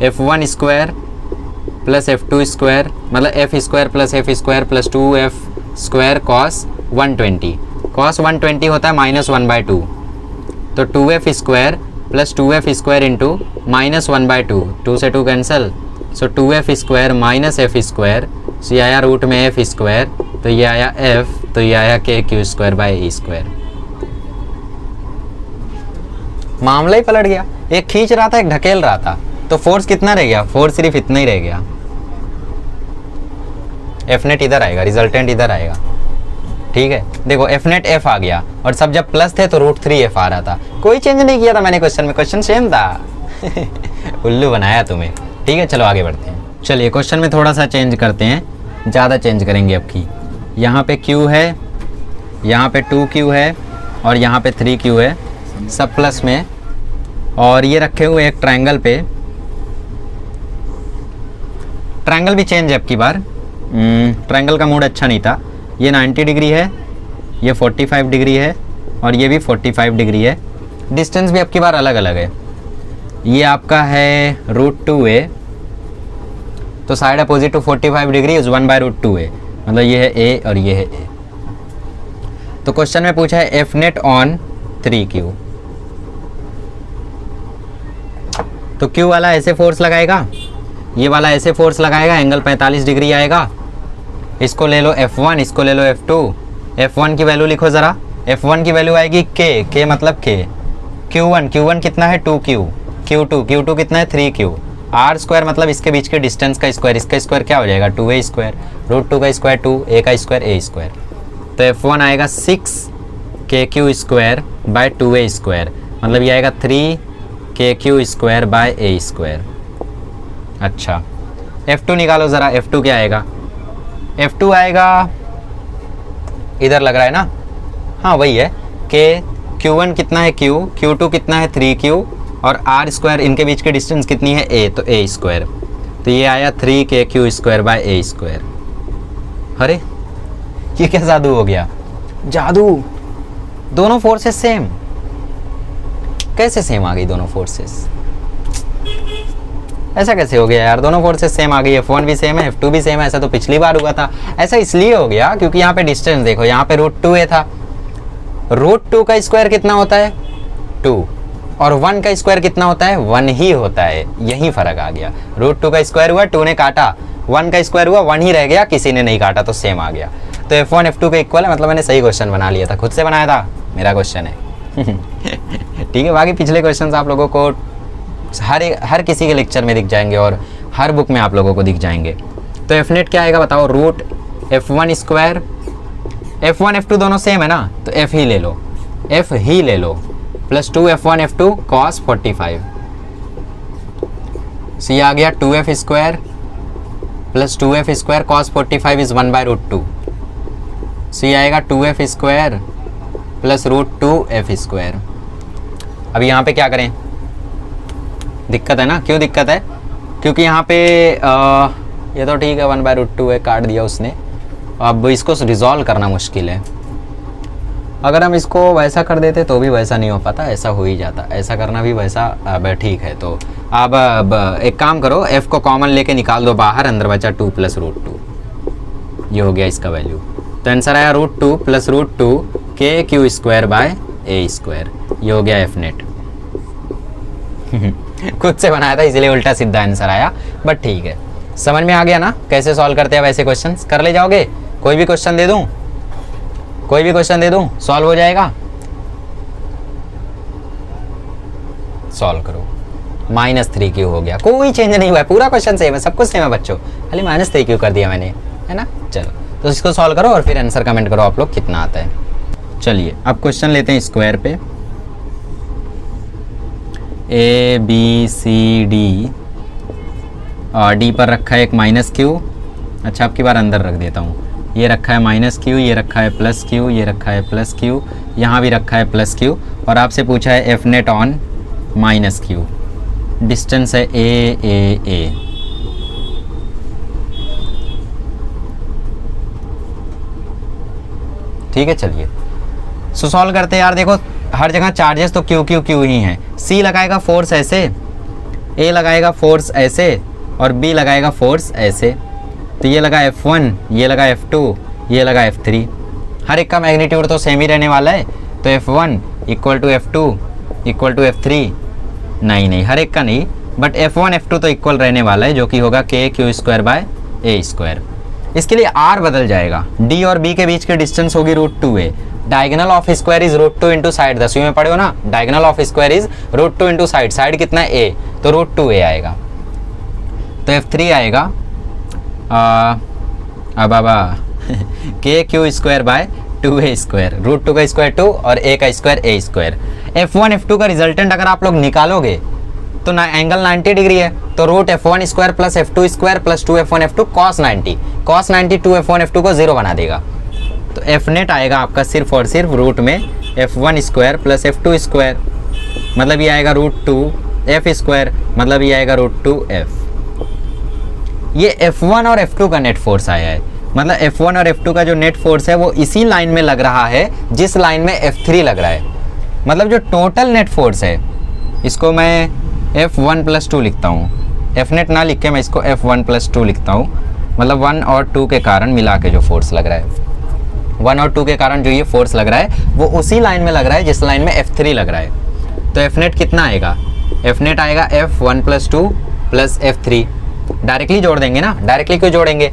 F1 square plus F2 square मतलब F square plus F square plus 2F square cos 120। Cos 120 होता है -1/2, तो 2F square plus 2F square into -1/2, 2 से 2 cancel, so 2F square minus F square, so ये आया root में F square, तो ये आया F, तो ये आया के Q square by A square. मामला ही पलट गया। एक खींच रहा था, एक ढकेल रहा था, तो फोर्स कितना रह गया? फोर्स सिर्फ इतना ही रह गया। एफ नेट इधर आएगा, रिजल्टेंट इधर आएगा। ठीक है, देखो एफ नेट एफ आ गया और सब जब प्लस थे तो √3F आ रहा था। कोई चेंज नहीं किया था मैंने क्वेश्चन में, क्वेश्चन सेम था। उल्लू बनाया तुम्हें। ठीक है, चलो आगे बढ़ते हैं। चलिए क्वेश्चन में थोड़ा सा चेंज करते हैं, ज़्यादा चेंज करेंगे अब की। यहाँ पे Q है, यहाँ पे 2Q है और यहाँ पे 3Q है, सब प्लस में, और ये रखे हुए एक ट्रायंगल पे। ट्रायंगल भी चेंज है अब की बार। ट्रायंगल का मूड अच्छा नहीं था। ये 90 डिग्री है, ये 45 डिग्री है और ये भी 45 डिग्री है। डिस्टेंस भी अब की बार अलग अलग है। ये आपका है √2a, तो side opposite to 45 degree is 1/√2a, मतलब ये है a और ये है a। तो क्वेश्चन में पूछा है F नेट ऑन 3Q, तो Q वाला ऐसे फोर्स लगाएगा, ये वाला ऐसे फोर्स लगाएगा, एंगल 45 डिग्री आएगा। इसको ले लो F1, इसको ले लो F2। F1 की वैल्यू लिखो ज़रा। F1 की वैल्यू आएगी K मतलब K। Q1 कितना है 2Q, Q2 कितना है 3Q। R स्क्वायर मतलब इसके बीच के डिस्टेंस का स्क्वायर, इसका स्क्वायर क्या हो जाएगा 2a स्क्वायर, √2 का स्क्वायर 2, a का स्क्वायर a स्क्वायर। तो F1 आएगा 6KQ square by 2a square, मतलब ये आएगा 3KQ square by a square. अच्छा, F2 निकालो ज़रा। F2 क्या आएगा? F2 आएगा, इधर लग रहा है ना, हाँ वही है K। Q1 कितना है Q, Q2 कितना है 3Q और R स्क्वायर, इनके बीच की डिस्टेंस कितनी है a, तो a स्क्वायर। तो ये आया 3KQ square by a square. अरे ये क्या जादू हो गया? जादू, दोनों फोर्सेस सेम। कैसे सेम आ गई दोनों फोर्सेस? ऐसा कैसे हो गया यार? दोनों फोर्सेस सेम आ गई, F1 भी सेम है, F2 भी सेम है। ऐसा तो पिछली बार हुआ था। ऐसा इसलिए हो गया क्योंकि यहाँ पे डिस्टेंस देखो, यहाँ पे √2a था, √2 का स्क्वायर कितना होता है 2, और 1 का स्क्वायर कितना होता है 1 ही होता है। यही फर्क आ गया। √2 का स्क्वायर हुआ, 2 ने काटा, 1 का स्क्वायर हुआ, 1 ही रह गया, किसी ने नहीं काटा, तो सेम आ गया। तो F1 F2 का इक्वल है, मतलब मैंने सही क्वेश्चन बना लिया था, खुद से बनाया था, मेरा क्वेश्चन है। ठीक है, बाकी पिछले क्वेश्चन आप लोगों को हर किसी के लेक्चर में दिख जाएंगे और हर बुक में आप लोगों को दिख जाएंगे। तो F नेट क्या आएगा बताओ? Root F1 square, F1 F2 दोनों सेम है ना, तो F ही ले लो, F ही ले लो, plus 2F1 F2 cos 45। so ये आ गया 2F square plus 2F square cos 45 is 1/√2। so ये आएगा 2F square plus √2F square. अब यहाँ पे क्या करें? दिक्कत है ना? क्यों दिक्कत है? क्योंकि यहाँ पे ये तो ठीक है, 1/√2 है, काट दिया उसने। अब इसको रिजॉल्व करना मुश्किल है। अगर हम इसको वैसा कर देते तो भी वैसा नहीं हो पाता, ऐसा हो ही जाता, ऐसा करना भी वैसा। अब ठीक है, तो अब एक काम करो, f को कॉमन लेके निकाल दो बाहर, अंदर बचा 2 + √2। ये हो गया इसका वैल्यू। तो आंसर आया √2 + √2 KQ²/A²। ये हो गया एफ नेट। खुद से बनाया था इसलिए उल्टा सीधा आंसर आया, बट ठीक है। समझ में आ गया ना कैसे सॉल्व करते हैं वैसे क्वेश्चंस? कर ले जाओगे? कोई भी क्वेश्चन दे दूं, कोई भी क्वेश्चन दे दूं, सॉल्व हो जाएगा। सॉल्व करो। -3Q हो गया, कोई चेंज नहीं हुआ है, पूरा क्वेश्चन सेम है, सब कुछ सेम है बच्चों, खाली -3Q कर दिया मैंने, है ना। चलो तो इसको सॉल्व करो और फिर आंसर कमेंट करो आप लोग कितना आता है। चलिए अब क्वेश्चन लेते हैं स्क्वायर पे। ABCD D पर रखा है एक -Q। अच्छा अब की बार अंदर रख देता हूँ। ये रखा है -Q, ये रखा है +Q, ये रखा है +Q, यहाँ भी रखा है +Q, और आपसे पूछा है F net on -Q। Distance है A। ठीक है, चलिए सो सॉल्व करते हैं यार। देखो हर जगह चार्जेस तो Q ही हैं। C लगाएगा फोर्स ऐसे, A लगाएगा फोर्स ऐसे, और B लगाएगा फोर्स ऐसे। तो ये लगा F1, ये लगा F2, ये लगा F3। हर एक का मैग्नीट्यूड तो सेम ही रहने वाला है। तो F1 = F2 = F3, नहीं हर एक का नहीं, बट F1 F2 तो इक्वल रहने वाला है, जो कि होगा KQ²/A²। इसके लिए R बदल जाएगा। D और B के बीच की डिस्टेंस होगी √2A। Diagonal of square is √2 into side. 10वीं में पढ़े हो ना, diagonal of square is √2 into side. Side कितना है? A, तो √2A आएगा। तो F3 आएगा KQ²/2A²। √2 का स्क्वायर 2 और A का स्क्वायर A²। F1 F2 का रिजल्टेंट अगर आप लोग निकालोगे तो एंगल 90 डिग्री है, तो √F1² + F2² + 2F1 F2 cos 90। cos 90 2F1 F2 को 0 बना देगा। तो F नेट आएगा आपका सिर्फ और सिर्फ रूट में F1² + F2², मतलब ये आएगा √2F², मतलब ये आएगा √2F। ये F1 और F2 का नेट फोर्स आया है, मतलब F1 और F2 का जो नेट फोर्स है वो इसी लाइन में लग रहा है जिस लाइन में F3 लग रहा है। मतलब जो टोटल नेट फोर्स है, इसको मैं F1 + 2 लिखता हूँ। F नेट ना लिख के मैं इसको F1 + 2 लिखता हूँ। मतलब 1 और 2 के कारण मिला के जो फोर्स लग रहा है, 1 और 2 के कारण जो ये फोर्स लग रहा है वो उसी लाइन में लग रहा है जिस लाइन में F3 लग रहा है। तो F नेट कितना आएगा? F नेट आएगा F1 + 2 + F3। डायरेक्टली जोड़ देंगे ना, डायरेक्टली क्यों जोड़ेंगे?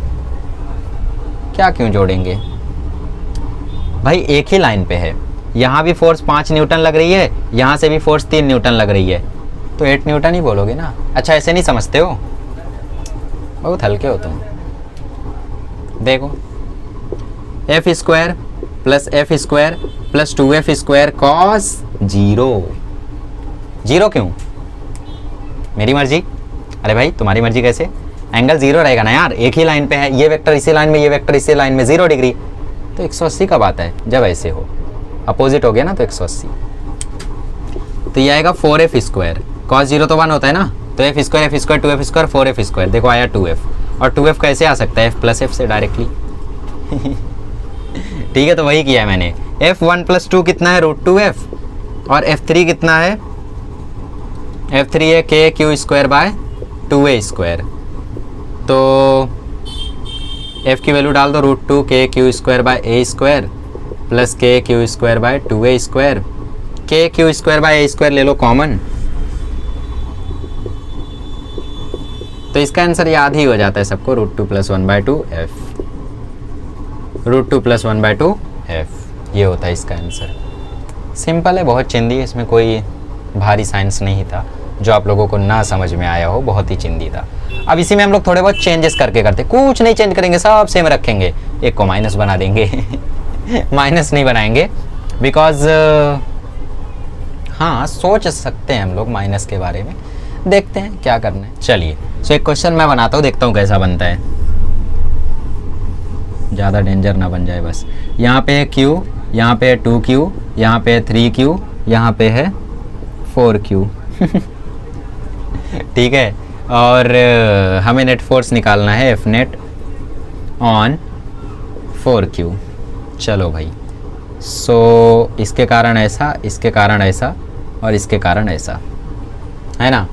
क्या क्यों जोड़ेंगे भाई? एक ही लाइन पे है, यहाँ भी फोर्स 5 न्यूटन लग रही है, यहाँ से भी फोर्स 3 न्यूटन लग रही है, तो 8 न्यूटन ही बोलोगे ना। अच्छा ऐसे नहीं समझते हो, बहुत हल्के हो तुम। देखो F² + F² + 2F² cos 0। 0 क्यों? मेरी मर्जी? अरे भाई तुम्हारी मर्जी कैसे? एंगल 0 रहेगा ना यार, एक ही लाइन पे है, ये वेक्टर इसी लाइन में, ये वेक्टर इसी लाइन में, 0 डिग्री। तो 180 कब आता है? जब ऐसे हो, अपोजिट हो गया ना, तो 180। तो ये आएगा 4F²। cos 0 तो 1 होता है ना, तो F² F² 2F² 4F²। देखो आया 2F, और 2F कैसे आ सकता है? F + F से डायरेक्टली। ठीक है, तो वही किया है मैंने। F1 + 2 कितना है? √2F, और F3 कितना है? F3 है KQ²/2A²। तो F की वैल्यू डाल दो, √2 KQ²/A² + KQ²/2A²। KQ²/A² ले लो कॉमन, तो इसका आंसर याद ही हो जाता है सबको, √2 + 1/2F। √2 + 1/2F ये होता है इसका आंसर। सिंपल है, बहुत चिंदी है, इसमें कोई भारी साइंस नहीं था जो आप लोगों को ना समझ में आया हो, बहुत ही चिंदी था। अब इसी में हम लोग थोड़े बहुत चेंजेस करके करते, कुछ नहीं चेंज करेंगे, सब सेम रखेंगे। एक को माइनस बना देंगे माइनस नहीं बनाएंगे, बिकॉज हाँ सोच सकते हैं हम लोग माइनस के बारे में, देखते हैं क्या करना है। चलिए सो एक क्वेश्चन मैं बनाता हूँ, देखता हूँ कैसा बनता है, ज़्यादा डेंजर ना बन जाए बस। यहाँ पे है Q, यहाँ पे है 2Q, यहाँ पे है 3Q, यहाँ पे है 4Q ठीक है, और हमें नेट फोर्स निकालना है एफ नेट ऑन 4Q। चलो भाई, सो इसके कारण ऐसा, इसके कारण ऐसा और इसके कारण ऐसा, है ना,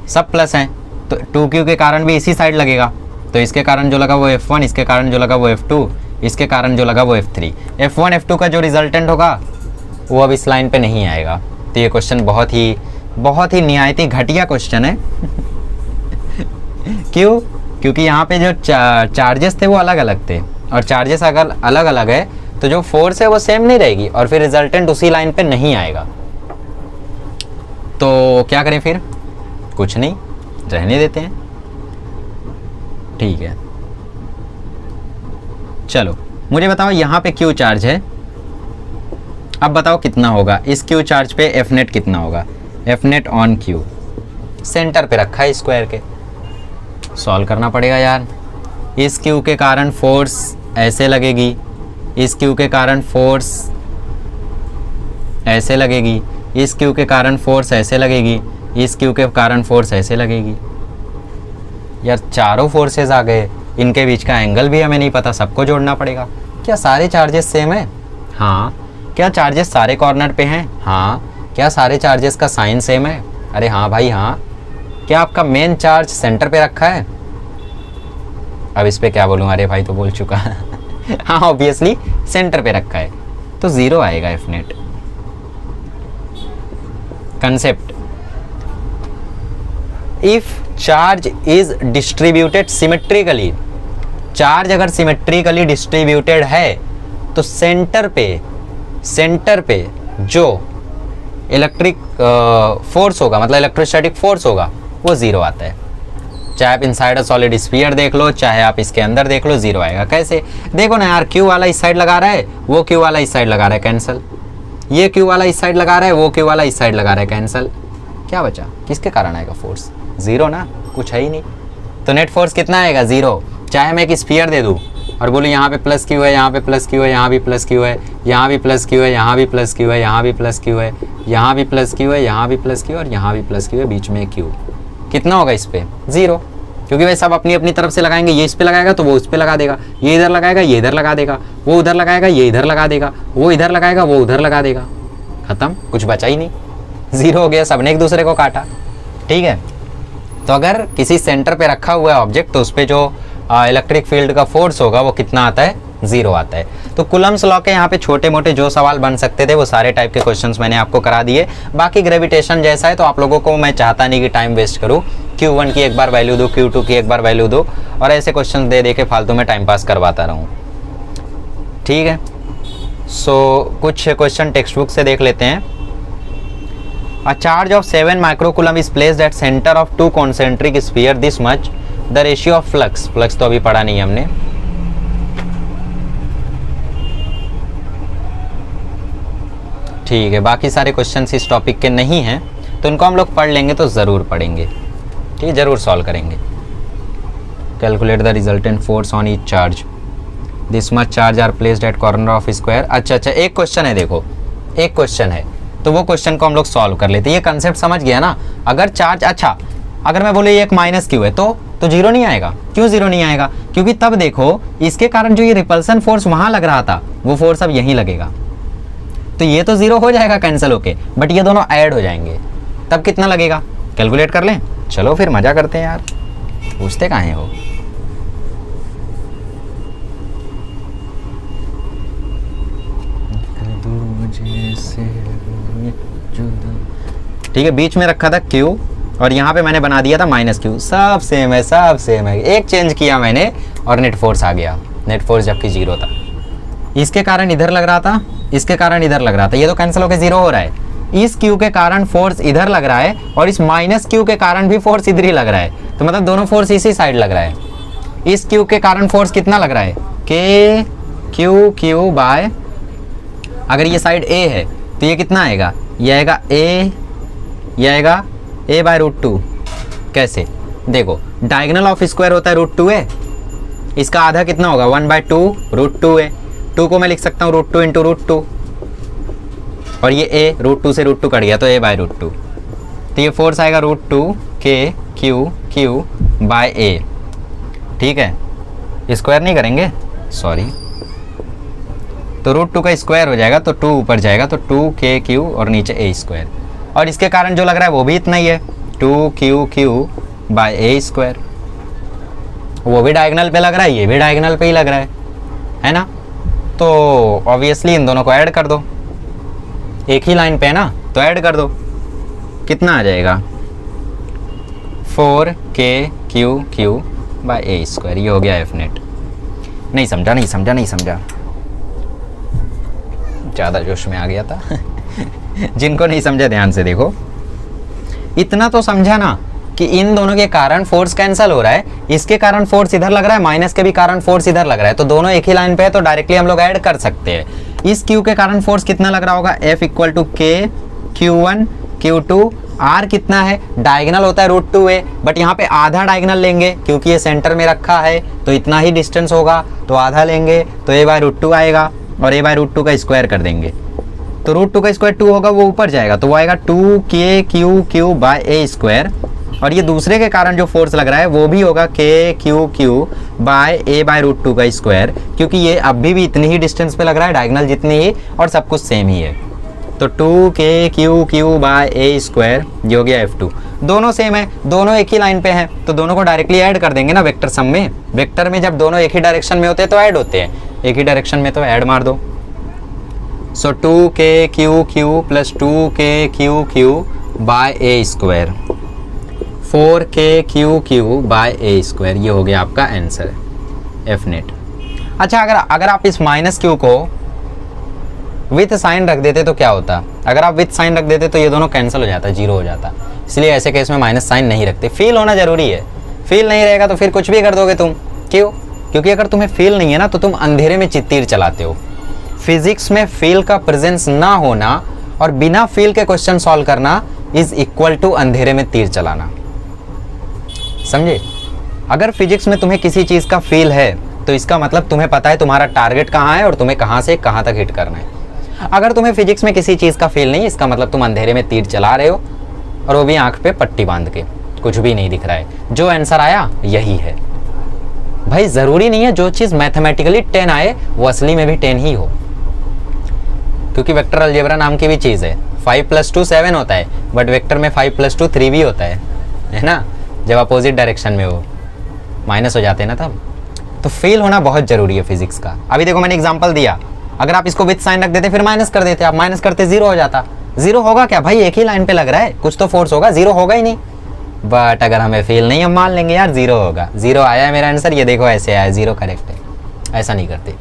सब प्लस हैं, तो 2Q के कारण भी इसी साइड लगेगा, तो इसके कारण जो लगा वो F1, इसके कारण जो लगा वो F2, इसके कारण जो लगा वो F3। F1 F2 का जो रिजल्टेंट होगा वो अब इस लाइन पे नहीं आएगा। तो ये क्वेश्चन बहुत ही निहायती घटिया क्वेश्चन है। क्यों? क्योंकि यहाँ पे जो चार्जेस थे वो अलग अलग थे, और चार्जेस अगर अलग अलग है तो जो फोर्स है वो सेम नहीं रहेगी, और फिर रिजल्टेंट उसी लाइन पे नहीं आएगा। तो क्या करें फिर? कुछ नहीं, रहने देते हैं। ठीक है, चलो मुझे बताओ, यहाँ पे Q चार्ज है, अब बताओ कितना होगा इस Q चार्ज पे F नेट कितना होगा? F net on Q centre पे रखा है स्क्वायर के, सॉल्व करना पड़ेगा यार। इस Q के कारण फोर्स ऐसे लगेगी, इस Q के कारण फोर्स ऐसे लगेगी, इस Q के कारण फोर्स ऐसे लगेगी, इस Q के कारण फोर्स ऐसे लगेगी। यार चारों फोर्सेस आ गए, इनके बीच का एंगल भी हमें नहीं पता, सबको जोड़ना पड़ेगा। क्या सारे चार्जेस सेम है? हाँ। क्या चार्जेस सारे कॉर्नर पे हैं? हाँ। क्या सारे चार्जेस का साइन सेम है? अरे हाँ भाई हाँ। क्या आपका मेन चार्ज सेंटर पे रखा है? अब इस पे क्या बोलूँ, अरे भाई तो बोल चुका। हाँ ऑब्वियसली सेंटर पे रखा है, तो 0 आएगा F net. Concept, if charge is distributed symmetrically, charge अगर सिमेट्रिकली डिस्ट्रीब्यूटेड है तो सेंटर पे जो इलेक्ट्रिक फोर्स होगा, मतलब इलेक्ट्रोस्टैटिक फोर्स होगा, वो 0 आता है। चाहे आप इनसाइड अ सॉलिड स्फीयर देख लो, चाहे आप इसके अंदर देख लो, 0 आएगा। कैसे? देखो ना यार, Q वाला इस साइड लगा रहा है, वो Q वाला इस साइड लगा रहा है, कैंसिल। ये Q वाला इस साइड लगा रहा है, वो Q वाला इस साइड लगा रहा है, कैंसिल। क्या बचा? किसके कारण आएगा फोर्स? 0 ना, कुछ है ही नहीं। तो नेट फोर्स कितना आएगा? 0। चाहे मैं एक स्फीयर दे दूँ और बोलूँ यहाँ पे प्लस Q है, यहाँ पे प्लस Q है, यहाँ भी प्लस Q है, यहाँ भी प्लस Q है, यहाँ भी प्लस Q है, यहाँ भी प्लस Q है, यहाँ भी प्लस Q है, यहाँ भी प्लस Q है, और यहाँ भी प्लस Q है, बीच में Q। कितना होगा इस पे? 0। क्योंकि भाई सब अपनी अपनी तरफ से लगाएंगे, ये इस पे लगाएगा तो वो उस पे लगा देगा, ये इधर लगाएगा, ये इधर लगा देगा, वो उधर लगाएगा, ये इधर लगा देगा, वो इधर लगाएगा, वो उधर लगा देगा, खत्म, कुछ बचा ही नहीं, 0 हो गया, सबने एक दूसरे को काटा। ठीक है, तो अगर किसी सेंटर पे रखा हुआ है ऑब्जेक्ट, तो उस पर जो इलेक्ट्रिक फील्ड का फोर्स होगा वो कितना आता है? 0 आता है। तो कुलम्स लॉ के यहाँ पे छोटे मोटे जो सवाल बन सकते थे वो सारे टाइप के क्वेश्चंस मैंने आपको करा दिए। बाकी ग्रेविटेशन जैसा है, तो आप लोगों को मैं चाहता नहीं कि टाइम वेस्ट करूँ, Q1 की एक बार वैल्यू दो, Q2 की एक बार वैल्यू दो, और ऐसे क्वेश्चन दे दे के फालतू में टाइम पास करवाता रहूँ। ठीक है, सो कुछ क्वेश्चन टेक्स्ट बुक से देख लेते हैं। A charge of 7 microcoulomb is placed at center of two concentric sphere this much. The ratio of flux, flux तो अभी पढ़ा नहीं हमने। ठीक है, बाकी सारे क्वेश्चंस इस टॉपिक के नहीं हैं, तो इनको हम लोग पढ़ लेंगे, तो ज़रूर पढ़ेंगे। ठीक है, ज़रूर सॉल्व करेंगे। Calculate the resultant force on each charge, this much charge are placed at corner of square. अच्छा, एक क्वेश्चन है, देखो एक क्वेश्चन है, तो वो क्वेश्चन को हम लोग सॉल्व कर लेते हैं। ये कंसेप्ट समझ गया ना? अगर चार्ज, अच्छा अगर मैं बोले ये एक माइनस Q है, तो 0 नहीं आएगा। क्यों 0 नहीं आएगा? क्योंकि तब देखो इसके कारण जो ये रिपल्सन फोर्स वहां लग रहा था, वो फोर्स अब यहीं लगेगा, तो ये तो 0 हो जाएगा कैंसिल होके, बट ये दोनों ऐड हो जाएंगे, तब कितना लगेगा? कैलकुलेट कर लें? चलो फिर मजा करते हैं यार, पूछते कहाँ हो। ठीक है, बीच में रखा था Q और यहाँ पे मैंने बना दिया था -Q। सब सेम है, सब सेम है, एक चेंज किया मैंने और नेट फोर्स आ गया। नेट फोर्स जबकि 0 था, इसके कारण इधर लग रहा था, इसके कारण इधर लग रहा था, ये तो कैंसिल होकर 0 हो रहा है। इस Q के कारण फोर्स इधर लग रहा है और इस -Q के कारण भी फोर्स इधर ही लग रहा है, तो मतलब दोनों फोर्स इसी साइड लग रहा है। इस Q के कारण फोर्स कितना लग रहा है? Q बाय, अगर ये साइड A है तो ये कितना आएगा? ये आएगा A, ये आएगा A बाय √2। कैसे? देखो डायगोनल ऑफ स्क्वायर होता है √2A, इसका आधा कितना होगा? 1/2 √2A। 2 को मैं लिख सकता हूँ √2 इंटू √2, और ये A √2 से √2 कट गया तो A बाय √2, तो ये फोर्स आएगा √2 के क्यू क्यू बाय ए, ठीक है, स्क्वायर नहीं करेंगे, सॉरी, तो रूट 2 का स्क्वायर हो जाएगा, तो 2 ऊपर जाएगा, तो 2k³ और नीचे a स्क्वायर, और इसके कारण जो लग रहा है वो भी इतना ही है, 2q³ बाय a स्क्वायर, वो भी डायगोनल पे लग रहा है, ये भी डायगोनल पे ही लग रहा है ना। तो ऑब्वियसली इन दोनों को ऐड कर दो, एक ही लाइन पे है ना, तो ऐड कर दो, कितना आ जाएगा 4k³ बाय a स्क्वायर, ये हो गया एफ नेट। नहीं समझा, ज़्यादा जोश में आ गया था जिनको नहीं समझा ध्यान से देखो, इतना तो समझा ना कि इन दोनों के कारण फोर्स कैंसिल हो रहा है, इसके कारण फोर्स इधर लग रहा है, माइनस के भी कारण फोर्स इधर लग रहा है, तो दोनों एक ही लाइन पे है, तो डायरेक्टली हम लोग ऐड कर सकते हैं। इस Q के कारण फोर्स कितना लग रहा होगा, F equal to K Q1 Q2, R कितना है, डायगोनल होता है √2a, बट यहाँ पे आधा डायगोनल लेंगे क्योंकि ये सेंटर में रखा है, तो इतना ही डिस्टेंस होगा, तो आधा लेंगे, तो a/√2 आएगा, और a/√2 का स्क्वायर कर देंगे, तो √2 का स्क्वायर 2 होगा, वो ऊपर जाएगा, तो वो आएगा 2k³ बाय a स्क्वायर, और ये दूसरे के कारण जो फोर्स लग रहा है वो भी होगा k³ बाय a/√2 का स्क्वायर, क्योंकि ये अभी भी इतनी ही डिस्टेंस पे लग रहा है, डायगोनल जितनी ही, और सब कुछ सेम ही है, तो 2k³ बाय a स्क्वायर, ये हो गया F2। दोनों सेम है, दोनों एक ही लाइन पे हैं, तो दोनों को डायरेक्टली ऐड कर देंगे ना वेक्टर सम में। वेक्टर में जब दोनों एक ही डायरेक्शन में होते हैं तो ऐड होते हैं, एक ही डायरेक्शन में तो ऐड मार दो। So 2k³ plus 2k³ by a square, 4k³ by a square, ये हो गया आपका आंसर एफ नेट। अच्छा, अगर आप इस माइनस क्यू को विथ साइन रख देते तो क्या होता, अगर आप विथ साइन रख देते तो ये दोनों कैंसिल हो जाता, जीरो हो जाता, इसलिए ऐसे केस में माइनस साइन नहीं रखते। फील होना जरूरी है, फील नहीं रहेगा तो फिर कुछ भी कर दोगे तुम, क्यों, क्योंकि अगर तुम्हें फील नहीं है ना तो तुम अंधेरे में तीर चलाते हो। फिजिक्स में फील का प्रेजेंस ना होना और बिना फील के क्वेश्चन सॉल्व करना इज इक्वल टू अंधेरे में तीर चलाना, समझे। अगर फिजिक्स में तुम्हें किसी चीज का फील है तो इसका मतलब तुम्हें पता है तुम्हारा टारगेट कहाँ है और तुम्हें कहाँ से कहाँ तक हिट करना है। अगर तुम्हें फिजिक्स में किसी चीज का फील नहीं, इसका मतलब तुम अंधेरे में तीर चला रहे हो, और वो भी आंख पे पट्टी बांध के, कुछ भी नहीं दिख रहा है। जो आंसर आया यही है भाई, जरूरी नहीं है जो चीज मैथमेटिकली 10 आए वो असली में भी 10 ही हो, क्योंकि वेक्टर अलजेब्रा नाम की भी चीज है। 5 + 2 7 होता है, बट वेक्टर में 5 + 2 3 भी होता है ना, जब अपोजिट डायरेक्शन में हो, माइनस हो जाते हैं ना तब। तो फेल होना बहुत जरूरी है फिजिक्स का। अभी देखो मैंने एग्जांपल दिया, अगर आप इसको विथ साइन रख देते फिर माइनस कर देते, आप माइनस करते जीरो हो जाता। जीरो होगा क्या भाई, एक ही लाइन पे लग रहा है, कुछ तो फोर्स होगा, जीरो होगा ही नहीं। बट अगर हमें फेल नहीं, हम मान लेंगे यार जीरो होगा, जीरो आया है मेरा आंसर, ये देखो ऐसे आया, जीरो करेक्ट है, ऐसा नहीं करते,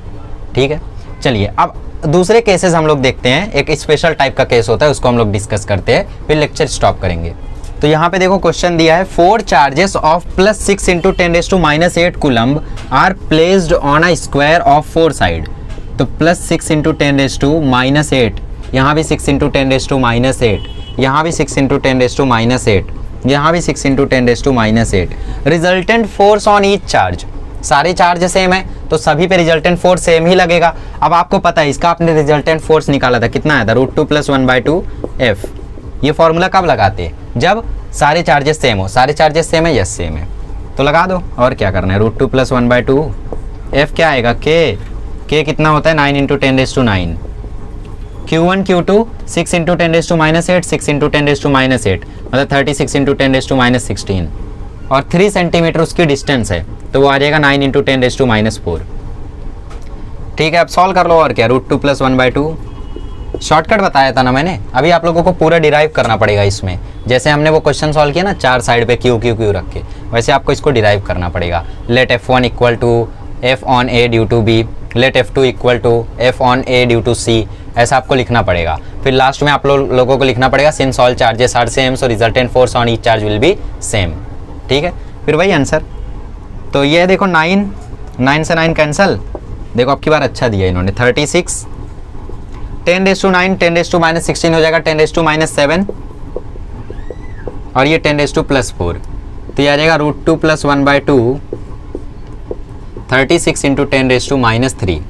ठीक है। चलिए अब दूसरे केसेस हम लोग देखते हैं, एक स्पेशल टाइप का केस होता है, उसको हम लोग डिस्कस करते हैं, फिर लेक्चर स्टॉप करेंगे। तो यहाँ पे देखो क्वेश्चन दिया है, 4 charges of +6 × 10⁻⁸ coulomb are placed on a square of 4 side. तो +6 × 10⁻⁸, यहाँ भी 6 × 10⁻⁸, यहाँ भी 6 × 10⁻⁸, यहाँ भी 6 × 10⁻⁸। Resultant force on each charge, सारे चार्ज सेम है तो सभी पे रिजल्टेंट फोर्स सेम ही लगेगा। अब आपको पता है इसका आपने रिजल्टेंट फोर्स निकाला था, कितना आया था, √2 + 1/2 F। ये फॉर्मूला कब लगाते हैं, जब सारे चार्जेस सेम हो। सारे चार्जेस सेम है, यस सेम है, तो लगा दो, और क्या करना है, √2 + 1/2 F क्या आएगा, K कितना होता है, 9 × 10⁹। Q1 Q2 6 × 10⁻⁸, 6 × 10⁻⁸, मतलब 36 × 10⁻16, और 3 सेंटीमीटर उसकी डिस्टेंस है, तो वो आ जाएगा 9 × 10⁻⁴। ठीक है, अब सॉल्व कर लो, और क्या, √2 + 1/2। शॉर्टकट बताया था ना मैंने, अभी आप लोगों को पूरा डिराइव करना पड़ेगा इसमें। जैसे हमने वो क्वेश्चन सॉल्व किया ना, 4 साइड पे Q Q Q रख के, वैसे आपको इसको डिराइव करना पड़ेगा। Let F1 = F on A due to B, let F2 = F on A due to C, ऐसा आपको लिखना पड़ेगा। फिर लास्ट में आप लोगों को लिखना पड़ेगा, since all charges are same so resultant force on each charge will be same. ठीक है, फिर वही आंसर। तो ये देखो 9 से 9 कैंसल, देखो आपकी बार अच्छा दिया इन्होंने, 36, 10⁻⁹, 10⁻⁻16 हो जाएगा 10⁻⁻7, और ये 10⁻+4, तो ये आ जाएगा √2 + 1/2, 36 × 10⁻⁻3।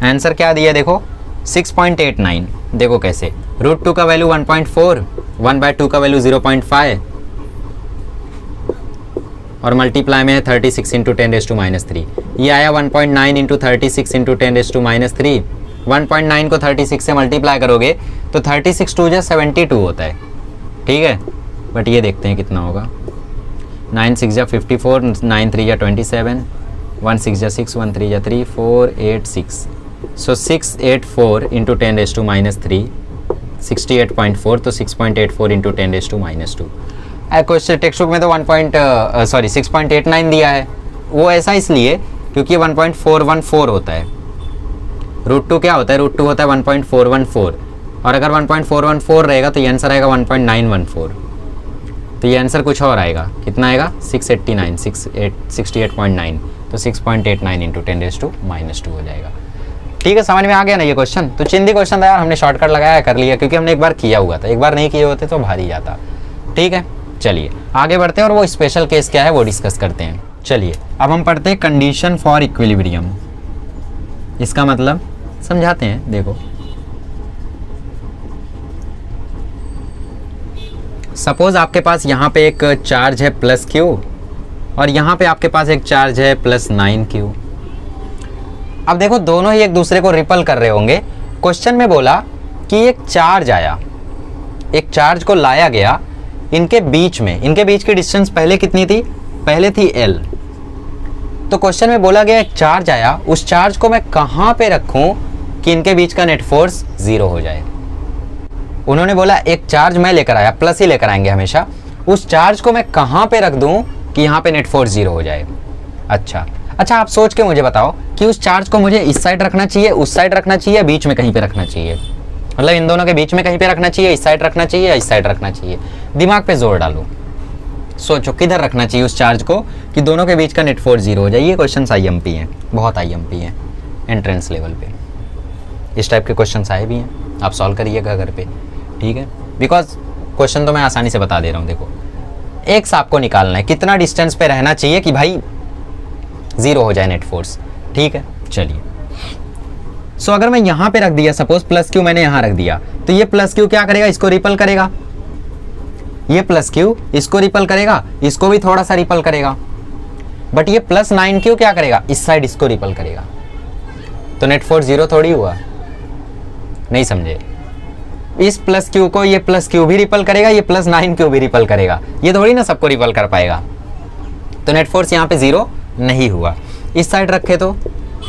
आंसर क्या दिया देखो, 6.89। देखो कैसे, √2 का वैल्यू 1.4, 1/2 का वैल्यू 0.5, और मल्टीप्लाई में है 36 इंटू 10⁻³ ये आया 1.9 इंटू 36 इंटू 10⁻³ 1.9 को 36 से मल्टीप्लाई करोगे तो 36 2 जा 72 होता है, ठीक है। बट ये देखते हैं कितना होगा, 9 6 जा 54, 9 3 जा 27, 1 6 जा 6, 1 3 जा 3, 4 8 6, सो 684 इंटू 10⁻³ 68.4, तो 6.84 इंटू 10⁻²। क्वेश्चन टेक्स्ट बुक में तो 6.89 दिया है, वो ऐसा इसलिए क्योंकि 1.414 होता है। √2 क्या होता है, √2 होता है 1.414, और अगर 1.414 रहेगा तो ये आंसर आएगा 1.914, तो ये आंसर कुछ और आएगा, कितना आएगा 689, 68.9, तो 6.89 इंटू 10⁻² हो जाएगा। ठीक है, समझ में आ गया ना ये क्वेश्चन। तो चिंदी क्वेश्चन था यार, हमने शॉर्टकट लगाया कर लिया, क्योंकि हमने एक बार किया हुआ था, एक बार नहीं किए होते तो भारी जाता। ठीक है, चलिए आगे बढ़ते हैं और वो स्पेशल केस क्या है वो डिस्कस करते हैं। चलिए अब हम पढ़ते हैं कंडीशन फॉर इक्विलिब्रियम। इसका मतलब समझाते हैं, देखो सपोज आपके पास यहाँ पे एक चार्ज है +q और यहाँ पे आपके पास एक चार्ज है +9q। अब देखो दोनों ही एक दूसरे को रिपल कर रहे होंगे। क्वेश्चन में बोला कि एक चार्ज आया, एक चार्ज को लाया गया, इनके बीच में, इनके बीच की डिस्टेंस पहले कितनी थी, पहले थी l। तो क्वेश्चन में बोला गया एक चार्ज आया, उस चार्ज को मैं कहाँ पे रखूं कि इनके बीच का नेट फोर्स 0 हो जाए। उन्होंने बोला एक चार्ज मैं लेकर आया, प्लस ही लेकर आएंगे हमेशा, उस चार्ज को मैं कहाँ पे रख दूं कि यहाँ पे नेट फोर्स 0 हो जाए। अच्छा आप सोच के मुझे बताओ कि उस चार्ज को मुझे इस साइड रखना चाहिए, उस साइड रखना चाहिए, बीच में कहीं पे रखना चाहिए, मतलब इन दोनों के बीच में कहीं पे रखना चाहिए, इस साइड रखना चाहिए या इस साइड रखना चाहिए। दिमाग पे जोर डालो, सोचो किधर रखना चाहिए उस चार्ज को कि दोनों के बीच का नेट फोर्स 0 हो जाए। ये क्वेश्चन IMP हैं, बहुत IMP हैं एंट्रेंस लेवल पे, इस टाइप के क्वेश्चन आए भी हैं, आप सॉल्व करिएगा घर पे, ठीक है। बिकॉज क्वेश्चन तो मैं आसानी से बता दे रहा हूँ। देखो एक्स आपको निकालना है, कितना डिस्टेंस पे रहना चाहिए कि भाई 0 हो जाए नेट फोर्स, ठीक है। चलिए सो अगर मैं यहाँ पे रख दिया, सपोज +q मैंने यहाँ रख दिया, तो ये +q क्या करेगा, इसको रिपल करेगा, ये +q इसको रिपल करेगा, इसको भी थोड़ा सा रिपल करेगा, बट ये +9q क्या करेगा, इस साइड इसको रिपल करेगा, तो नेट फोर्स 0 थोड़ी हुआ, नहीं समझे। इस +q को ये +q भी रिपल करेगा, ये +9q भी रिपल करेगा, ये थोड़ी ना सबको रिपल कर पाएगा, तो नेट फोर्स यहाँ पे 0 नहीं हुआ। इस साइड रखे तो,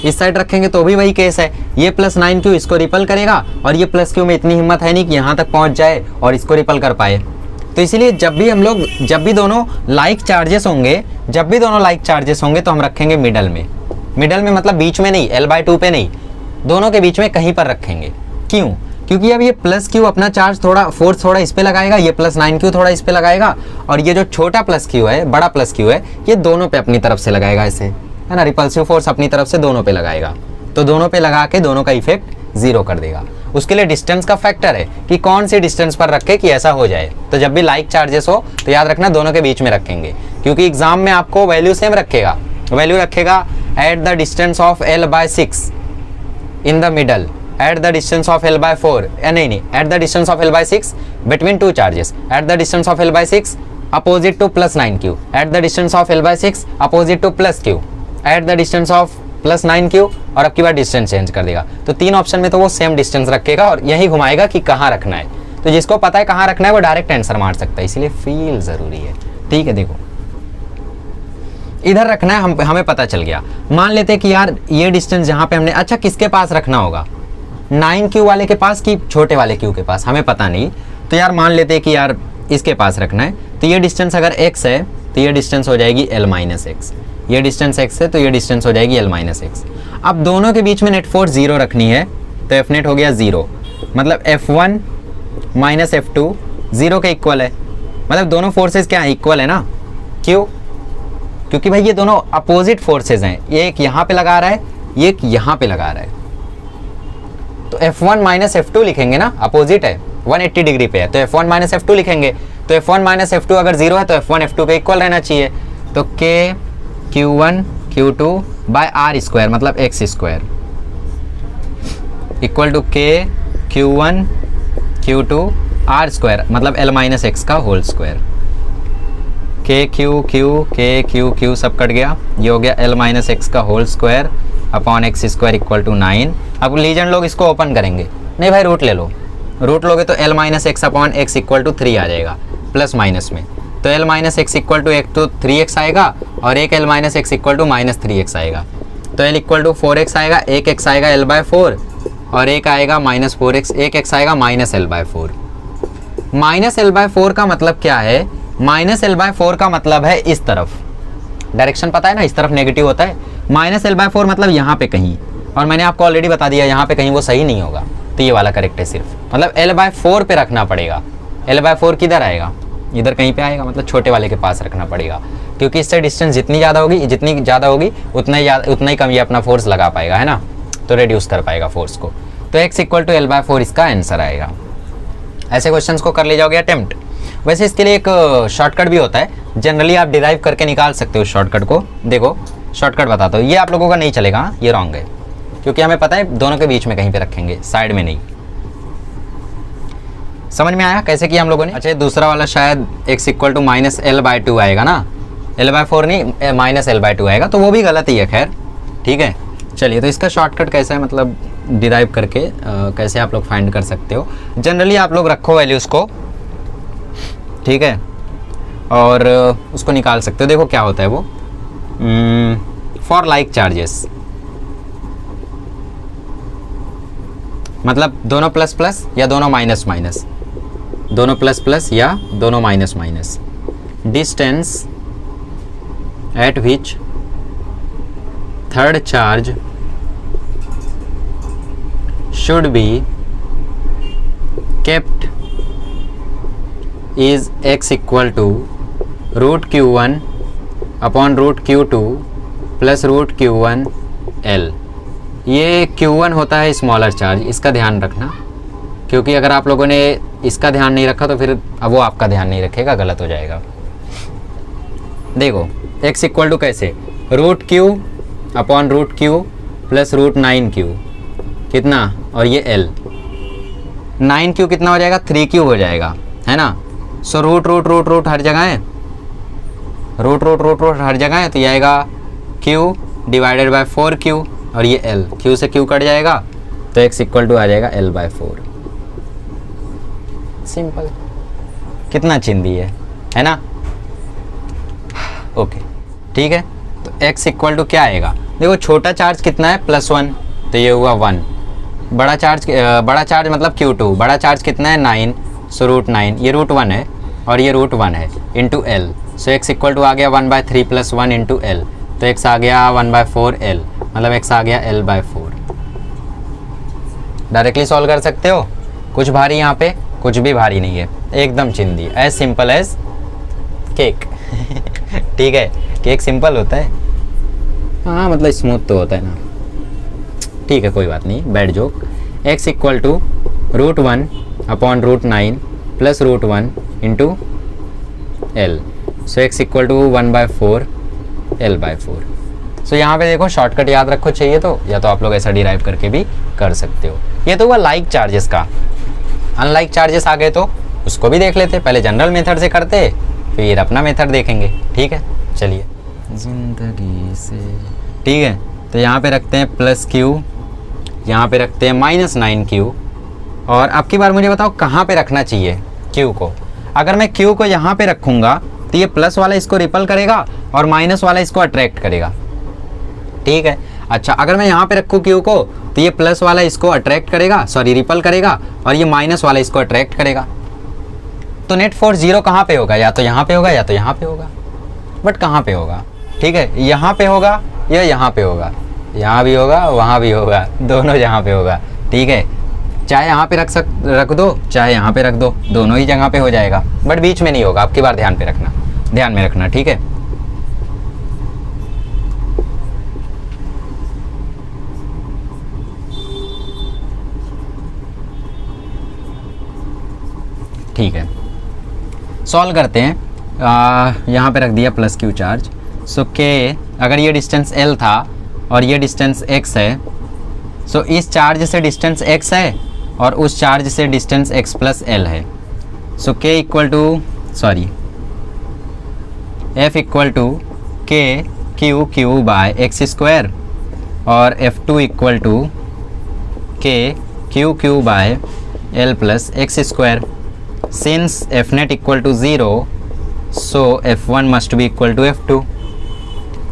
इस साइड रखेंगे तो भी वही केस है, ये +9q इसको रिपल करेगा और ये +q में इतनी हिम्मत है नहीं कि यहाँ तक पहुँच जाए और इसको रिपल कर पाए। तो इसीलिए जब भी दोनों लाइक चार्जेस होंगे, तो हम रखेंगे मिडल में। मिडल में मतलब बीच में नहीं, l/2 पे नहीं, दोनों के बीच में कहीं पर रखेंगे। क्यों? क्योंकि अब ये +q अपना चार्ज थोड़ा फोर्स थोड़ा इस पे लगाएगा, ये +9q थोड़ा इस पे लगाएगा, और ये जो छोटा +q है, बड़ा +q है, ये दोनों पे अपनी तरफ से लगाएगा, ऐसे है ना, रिपल्सिव फोर्स अपनी तरफ से दोनों पे लगाएगा, तो दोनों पे लगा के दोनों का इफेक्ट 0 कर देगा। उसके लिए डिस्टेंस का फैक्टर है कि कौन सी डिस्टेंस पर रखे कि ऐसा हो जाए। तो जब भी लाइक चार्जेस हो तो याद रखना दोनों के बीच में रखेंगे, क्योंकि एग्जाम में आपको वैल्यू सेम रखेगा, वैल्यू रखेगा at the distance of l/6 in the middle, at the distance of l/4 नहीं at the distance of l/6 between two charges, at the distance of l/6 opposite to +9q, at the distance of l/6 opposite to +q, at the distance of +9q, और अब की बार distance change कर देगा। तो 3 option में तो वो same distance रखेगा और यही घुमाएगा कि कहाँ रखना है। तो जिसको पता है कहाँ रखना है वो डायरेक्ट आंसर मार सकता है, इसलिए फील जरूरी है, ठीक है। देखो इधर रखना है, हमें पता चल गया। मान लेते कि यार ये डिस्टेंस जहाँ पे हमने, अच्छा किसके पास रखना होगा, 9q वाले के पास कि छोटे वाले q के पास, हमें पता नहीं। तो यार मान लेते हैं कि यार इसके पास रखना है, तो ये डिस्टेंस अगर x है तो ये डिस्टेंस हो जाएगी l-x, ये डिस्टेंस x है तो ये डिस्टेंस हो जाएगी l-x। अब दोनों के बीच में नेट फोर्स 0 रखनी है, तो F नेट हो गया 0, मतलब F1 - F2 0 के इक्वल है, मतलब दोनों फोर्सेज क्या है, इक्वल है ना। क्यों? क्योंकि भाई ये दोनों अपोजिट फोर्सेज हैं, ये एक यहाँ पे लगा रहा है, ये एक यहाँ पे लगा रहा है, तो F1 - F2 लिखेंगे ना, अपोजिट है, 180 डिग्री पे है, तो F1 - F2 लिखेंगे। तो F1 - F2 अगर 0 है तो F1 F2 के इक्वल रहना चाहिए, तो K Q1 Q2 bye r² मतलब x² equal to K Q1 Q2 r² मतलब l - x का whole square. K Q Q सब कट गया, ये हो गया l माइनस एक्स का whole square upon x square equal to 9। अब लीजेंड लोग इसको ओपन करेंगे, नहीं भाई रूट ले लो, रूट लोगे तो l minus x upon x equal to 3 आ जाएगा प्लस माइनस में, तो l minus x equal to एक तो 3x आएगा और एक l minus x equal to minus 3x आएगा, तो l इक्वल टू 4x आएगा, एक x आएगा l/4 और एक आएगा माइनस 4x, एक x आएगा माइनस l/4। माइनस l/4 का मतलब क्या है, माइनस l/4 का मतलब है इस तरफ, डायरेक्शन पता है ना, इस तरफ नेगेटिव होता है, माइनस l/4 मतलब यहाँ पे कहीं, और मैंने आपको ऑलरेडी बता दिया यहाँ पे कहीं वो सही नहीं होगा, तो ये वाला करेक्ट है सिर्फ, मतलब l/4 पे रखना पड़ेगा। l/4 किधर आएगा, इधर कहीं पे आएगा, मतलब छोटे वाले के पास रखना पड़ेगा, क्योंकि इससे डिस्टेंस जितनी ज़्यादा होगी उतना ही कम ये अपना फोर्स लगा पाएगा, है ना, तो रिड्यूस कर पाएगा फोर्स को। तो x इक्वल टू l/4 इसका आंसर आएगा। ऐसे क्वेश्चंस को कर ले जाओगे अटेम्प्ट। वैसे इसके लिए एक शॉर्टकट भी होता है, जनरली आप डिराइव करके निकाल सकते हो शॉर्टकट को। देखो शॉर्टकट बताता हूँ, ये आप लोगों का नहीं चलेगा, ये रॉन्ग है, क्योंकि हमें पता है दोनों के बीच में कहीं पे रखेंगे, साइड में नहीं। समझ में आया कैसे किया हम लोगों ने? अच्छा दूसरा वाला शायद x equal to minus l/2 आएगा ना, l/4 नहीं माइनस l/2 आएगा, तो वो भी गलत ही है। खैर ठीक है, चलिए तो इसका शॉर्टकट कैसा है, मतलब डिराइव करके कैसे आप लोग फाइंड कर सकते हो। जनरली आप लोग रखो वैल्यूज़ को, ठीक है, और उसको निकाल सकते हो। देखो क्या होता है वो, फॉर लाइक चार्जेस, मतलब दोनों प्लस प्लस या दोनों माइनस माइनस, दोनों प्लस प्लस या दोनों minus minus, distance eight which third charge should be kept is x equal to root q1 upon root q2 plus root q1 l। ये q1 होता है स्मॉलर चार्ज, इसका ध्यान रखना, क्योंकि अगर आप लोगों ने इसका ध्यान नहीं रखा तो फिर अब वो आपका ध्यान नहीं रखेगा, गलत हो जाएगा। देखो x इक्वल टू कैसे, root q upon root q plus root 9q कितना, और ये l, 9q कितना हो जाएगा, 3q हो जाएगा, है ना। So root root root root हर जगह है, रूट रूट रूट रूट हर जगह है, तो ये आएगा q डिवाइडेड बाय 4q और ये l, q से q कट जाएगा तो x इक्वल टू आ जाएगा l/4। सिंपल, कितना चिंदी है ना। ओके ठीक है, तो x इक्वल टू क्या आएगा, देखो छोटा चार्ज कितना है +1, तो ये हुआ 1, बड़ा चार्ज मतलब Q2, बड़ा चार्ज कितना है 9, सो रूट 9, ये रूट 1 है और ये रूट 1 है into l, so x equal to आ गया 1/3 + 1 इंटू l, तो x आ गया 1/4 l, मतलब x आ गया l/4। डायरेक्टली सॉल्व कर सकते हो, कुछ भारी यहाँ पे, कुछ भी भारी नहीं है, एकदम चिंदी, एज सिंपल एज केक। ठीक है, केक सिंपल होता है, हाँ मतलब स्मूथ तो होता है ना, ठीक है कोई बात नहीं, bad joke. x equal to root 1 upon root 9 plus root 1 into l, so x equal to 1/4 l/4। So यहाँ पे देखो शॉर्टकट याद रखो, चाहिए तो या तो आप लोग ऐसा डिराइव करके भी कर सकते हो। ये तो हुआ लाइक चार्जेस का, अनलाइक चार्जेस आ गए तो उसको भी देख लेते, पहले जनरल मेथड से करते फिर अपना मेथड देखेंगे। ठीक है चलिए, जिंदगी से, ठीक है, तो यहाँ पे रखते हैं +q, यहाँ पे रखते हैं -9q, और अब की बार मुझे बताओ कहाँ पे रखना चाहिए q को। अगर मैं q को यहाँ पे रखूँगा तो ये प्लस वाला इसको रिपल करेगा और माइनस वाला इसको अट्रैक्ट करेगा, ठीक है। अच्छा अगर मैं यहाँ पे रखूँ q को तो ये प्लस वाला इसको अट्रैक्ट करेगा, सॉरी रिपल करेगा, और ये माइनस वाला इसको अट्रैक्ट करेगा। तो नेट फोर्स 0 कहाँ पे होगा, या तो यहाँ पे होगा या तो यहाँ पे होगा, बट कहाँ पे होगा, ठीक है, यहाँ पे होगा या यहाँ पे होगा, यहाँ भी होगा वहाँ भी होगा, दोनों जहाँ पे होगा, ठीक है। चाहे यहाँ पे रख दो चाहे यहाँ पे रख दो, दोनों ही जगह पे हो जाएगा, बट बीच में नहीं होगा। आपकी बार ध्यान में रखना, ठीक है। ठीक है सॉल्व करते हैं। यहाँ पे रख दिया +q चार्ज, सो k अगर ये डिस्टेंस l था और ये डिस्टेंस x है, सो इस चार्ज से डिस्टेंस x है और उस चार्ज से डिस्टेंस x + l है। So k equal to, sorry F equal to K Q Q by X square और F2 equal to K Q Q by L plus X square. Since F net equal to 0, so F1 must be equal to F2.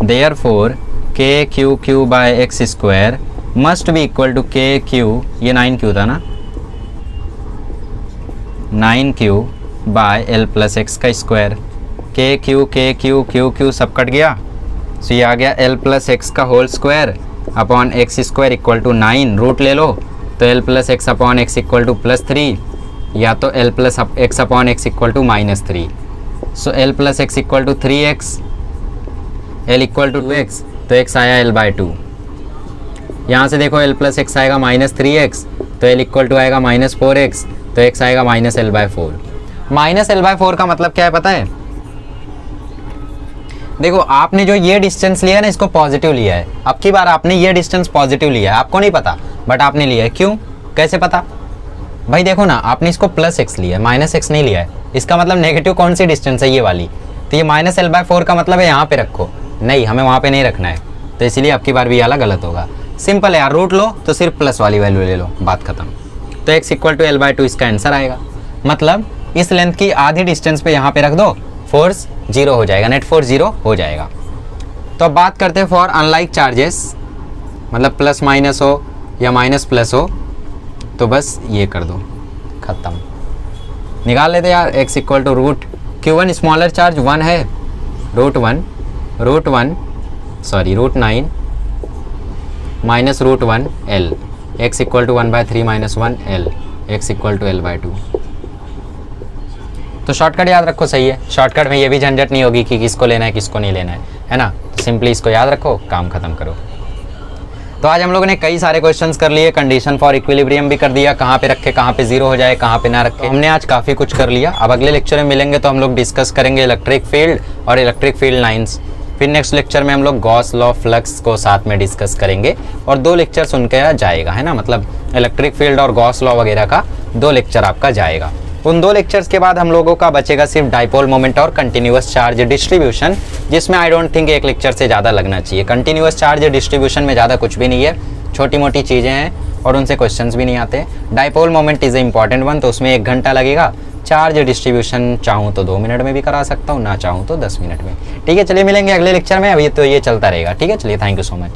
Therefore K Q Q by X square must be equal to K Q, ये 9Q था ना, 9Q by L plus x का square. K Q Q सब cut गया, so ये आ गया L plus x का whole square upon x square equal to 9. Root ले लो तो L plus x upon x equal to +3 या तो L plus x upon x equal to -3. So L plus x equal to 3x, L equal to 2x, तो x आया l/2. यहाँ से देखो एल प्लस एक्स आएगा -3x, तो L equal to आएगा -4x, तो x आएगा -l/4. -l/4 का मतलब क्या है पता है? देखो आपने जो ये डिस्टेंस लिया है ना, इसको पॉजिटिव लिया है. अब की बार आपने ये डिस्टेंस पॉजिटिव लिया है, आपको नहीं पता बट आपने लिया है. क्यों, कैसे पता भाई? देखो ना, आपने इसको +x लिया है, -x नहीं लिया है. इसका मतलब नेगेटिव कौन सी डिस्टेंस है? ये वाली. तो ये -l/4 का मतलब है यहाँ पे रखो. नहीं, हमें वहाँ पे नहीं रखना है, तो इसीलिए आपकी बार भी ये वाला गलत होगा. सिंपल है यार, रूट लो तो सिर्फ प्लस वाली वैल्यू ले लो, बात खत्म. तो x इक्वल टू l/2 इसका आंसर आएगा. मतलब इस लेंथ की आधी डिस्टेंस पे यहाँ पे रख दो, फोर्स 0 हो जाएगा, नेट फोर्स 0 हो जाएगा. तो अब बात करते हैं फॉर अनलाइक चार्जेस, मतलब प्लस माइनस हो या माइनस प्लस हो, तो बस ये कर दो, ख़त्म. निकाल लेते यार. x equal to root Q1 smaller charge 1 है, root 9 minus root 1 L, x equal to 1/3 minus 1 L, x equal to l/2. तो शॉर्टकट याद रखो, सही है. शॉर्टकट में ये भी झंझट नहीं होगी कि किसको लेना है किसको नहीं लेना है ना. तो सिंपली इसको याद रखो, काम खत्म करो. तो आज हम लोगों ने कई सारे क्वेश्चंस कर लिए. कंडीशन फॉर इक्विलिब्रियम भी कर दिया, कहाँ पे रखे, कहाँ पे 0 हो जाए, कहाँ पे ना रखे. हमने आज काफ़ी कुछ कर लिया. अब अगले लेक्चर में मिलेंगे तो हम लोग डिस्कस करेंगे इलेक्ट्रिक फील्ड और इलेक्ट्रिक फील्ड लाइन्स. फिर नेक्स्ट लेक्चर में हम लोग गॉस लॉ, फ्लक्स को साथ में डिस्कस करेंगे और 2 लेक्चर सुन के जाएगा, है ना. मतलब इलेक्ट्रिक फील्ड और गॉस लॉ वगैरह का 2 लेक्चर आपका जाएगा. उन 2 लेक्चर्स के बाद हम लोगों का बचेगा सिर्फ डाइपोल मोमेंट और कंटिन्यूअस चार्ज डिस्ट्रीब्यूशन, जिसमें आई डोंट थिंक एक लेक्चर से ज़्यादा लगना चाहिए. कंटिन्यूअस चार्ज डिस्ट्रीब्यूशन में ज़्यादा कुछ भी नहीं है, छोटी मोटी चीज़ें हैं और उनसे क्वेश्चंस भी नहीं आते. Dipole moment is a important one, तो उसमें 1 घंटा लगेगा. चार्ज डिस्ट्रीब्यूशन चाहूँ तो 2 मिनट में भी करा सकता हूँ, ना चाहूँ तो 10 मिनट में. ठीक है, चलिए मिलेंगे अगले लेक्चर में. अभी तो ये चलता रहेगा. ठीक है, चलिए, थैंक यू सो मच.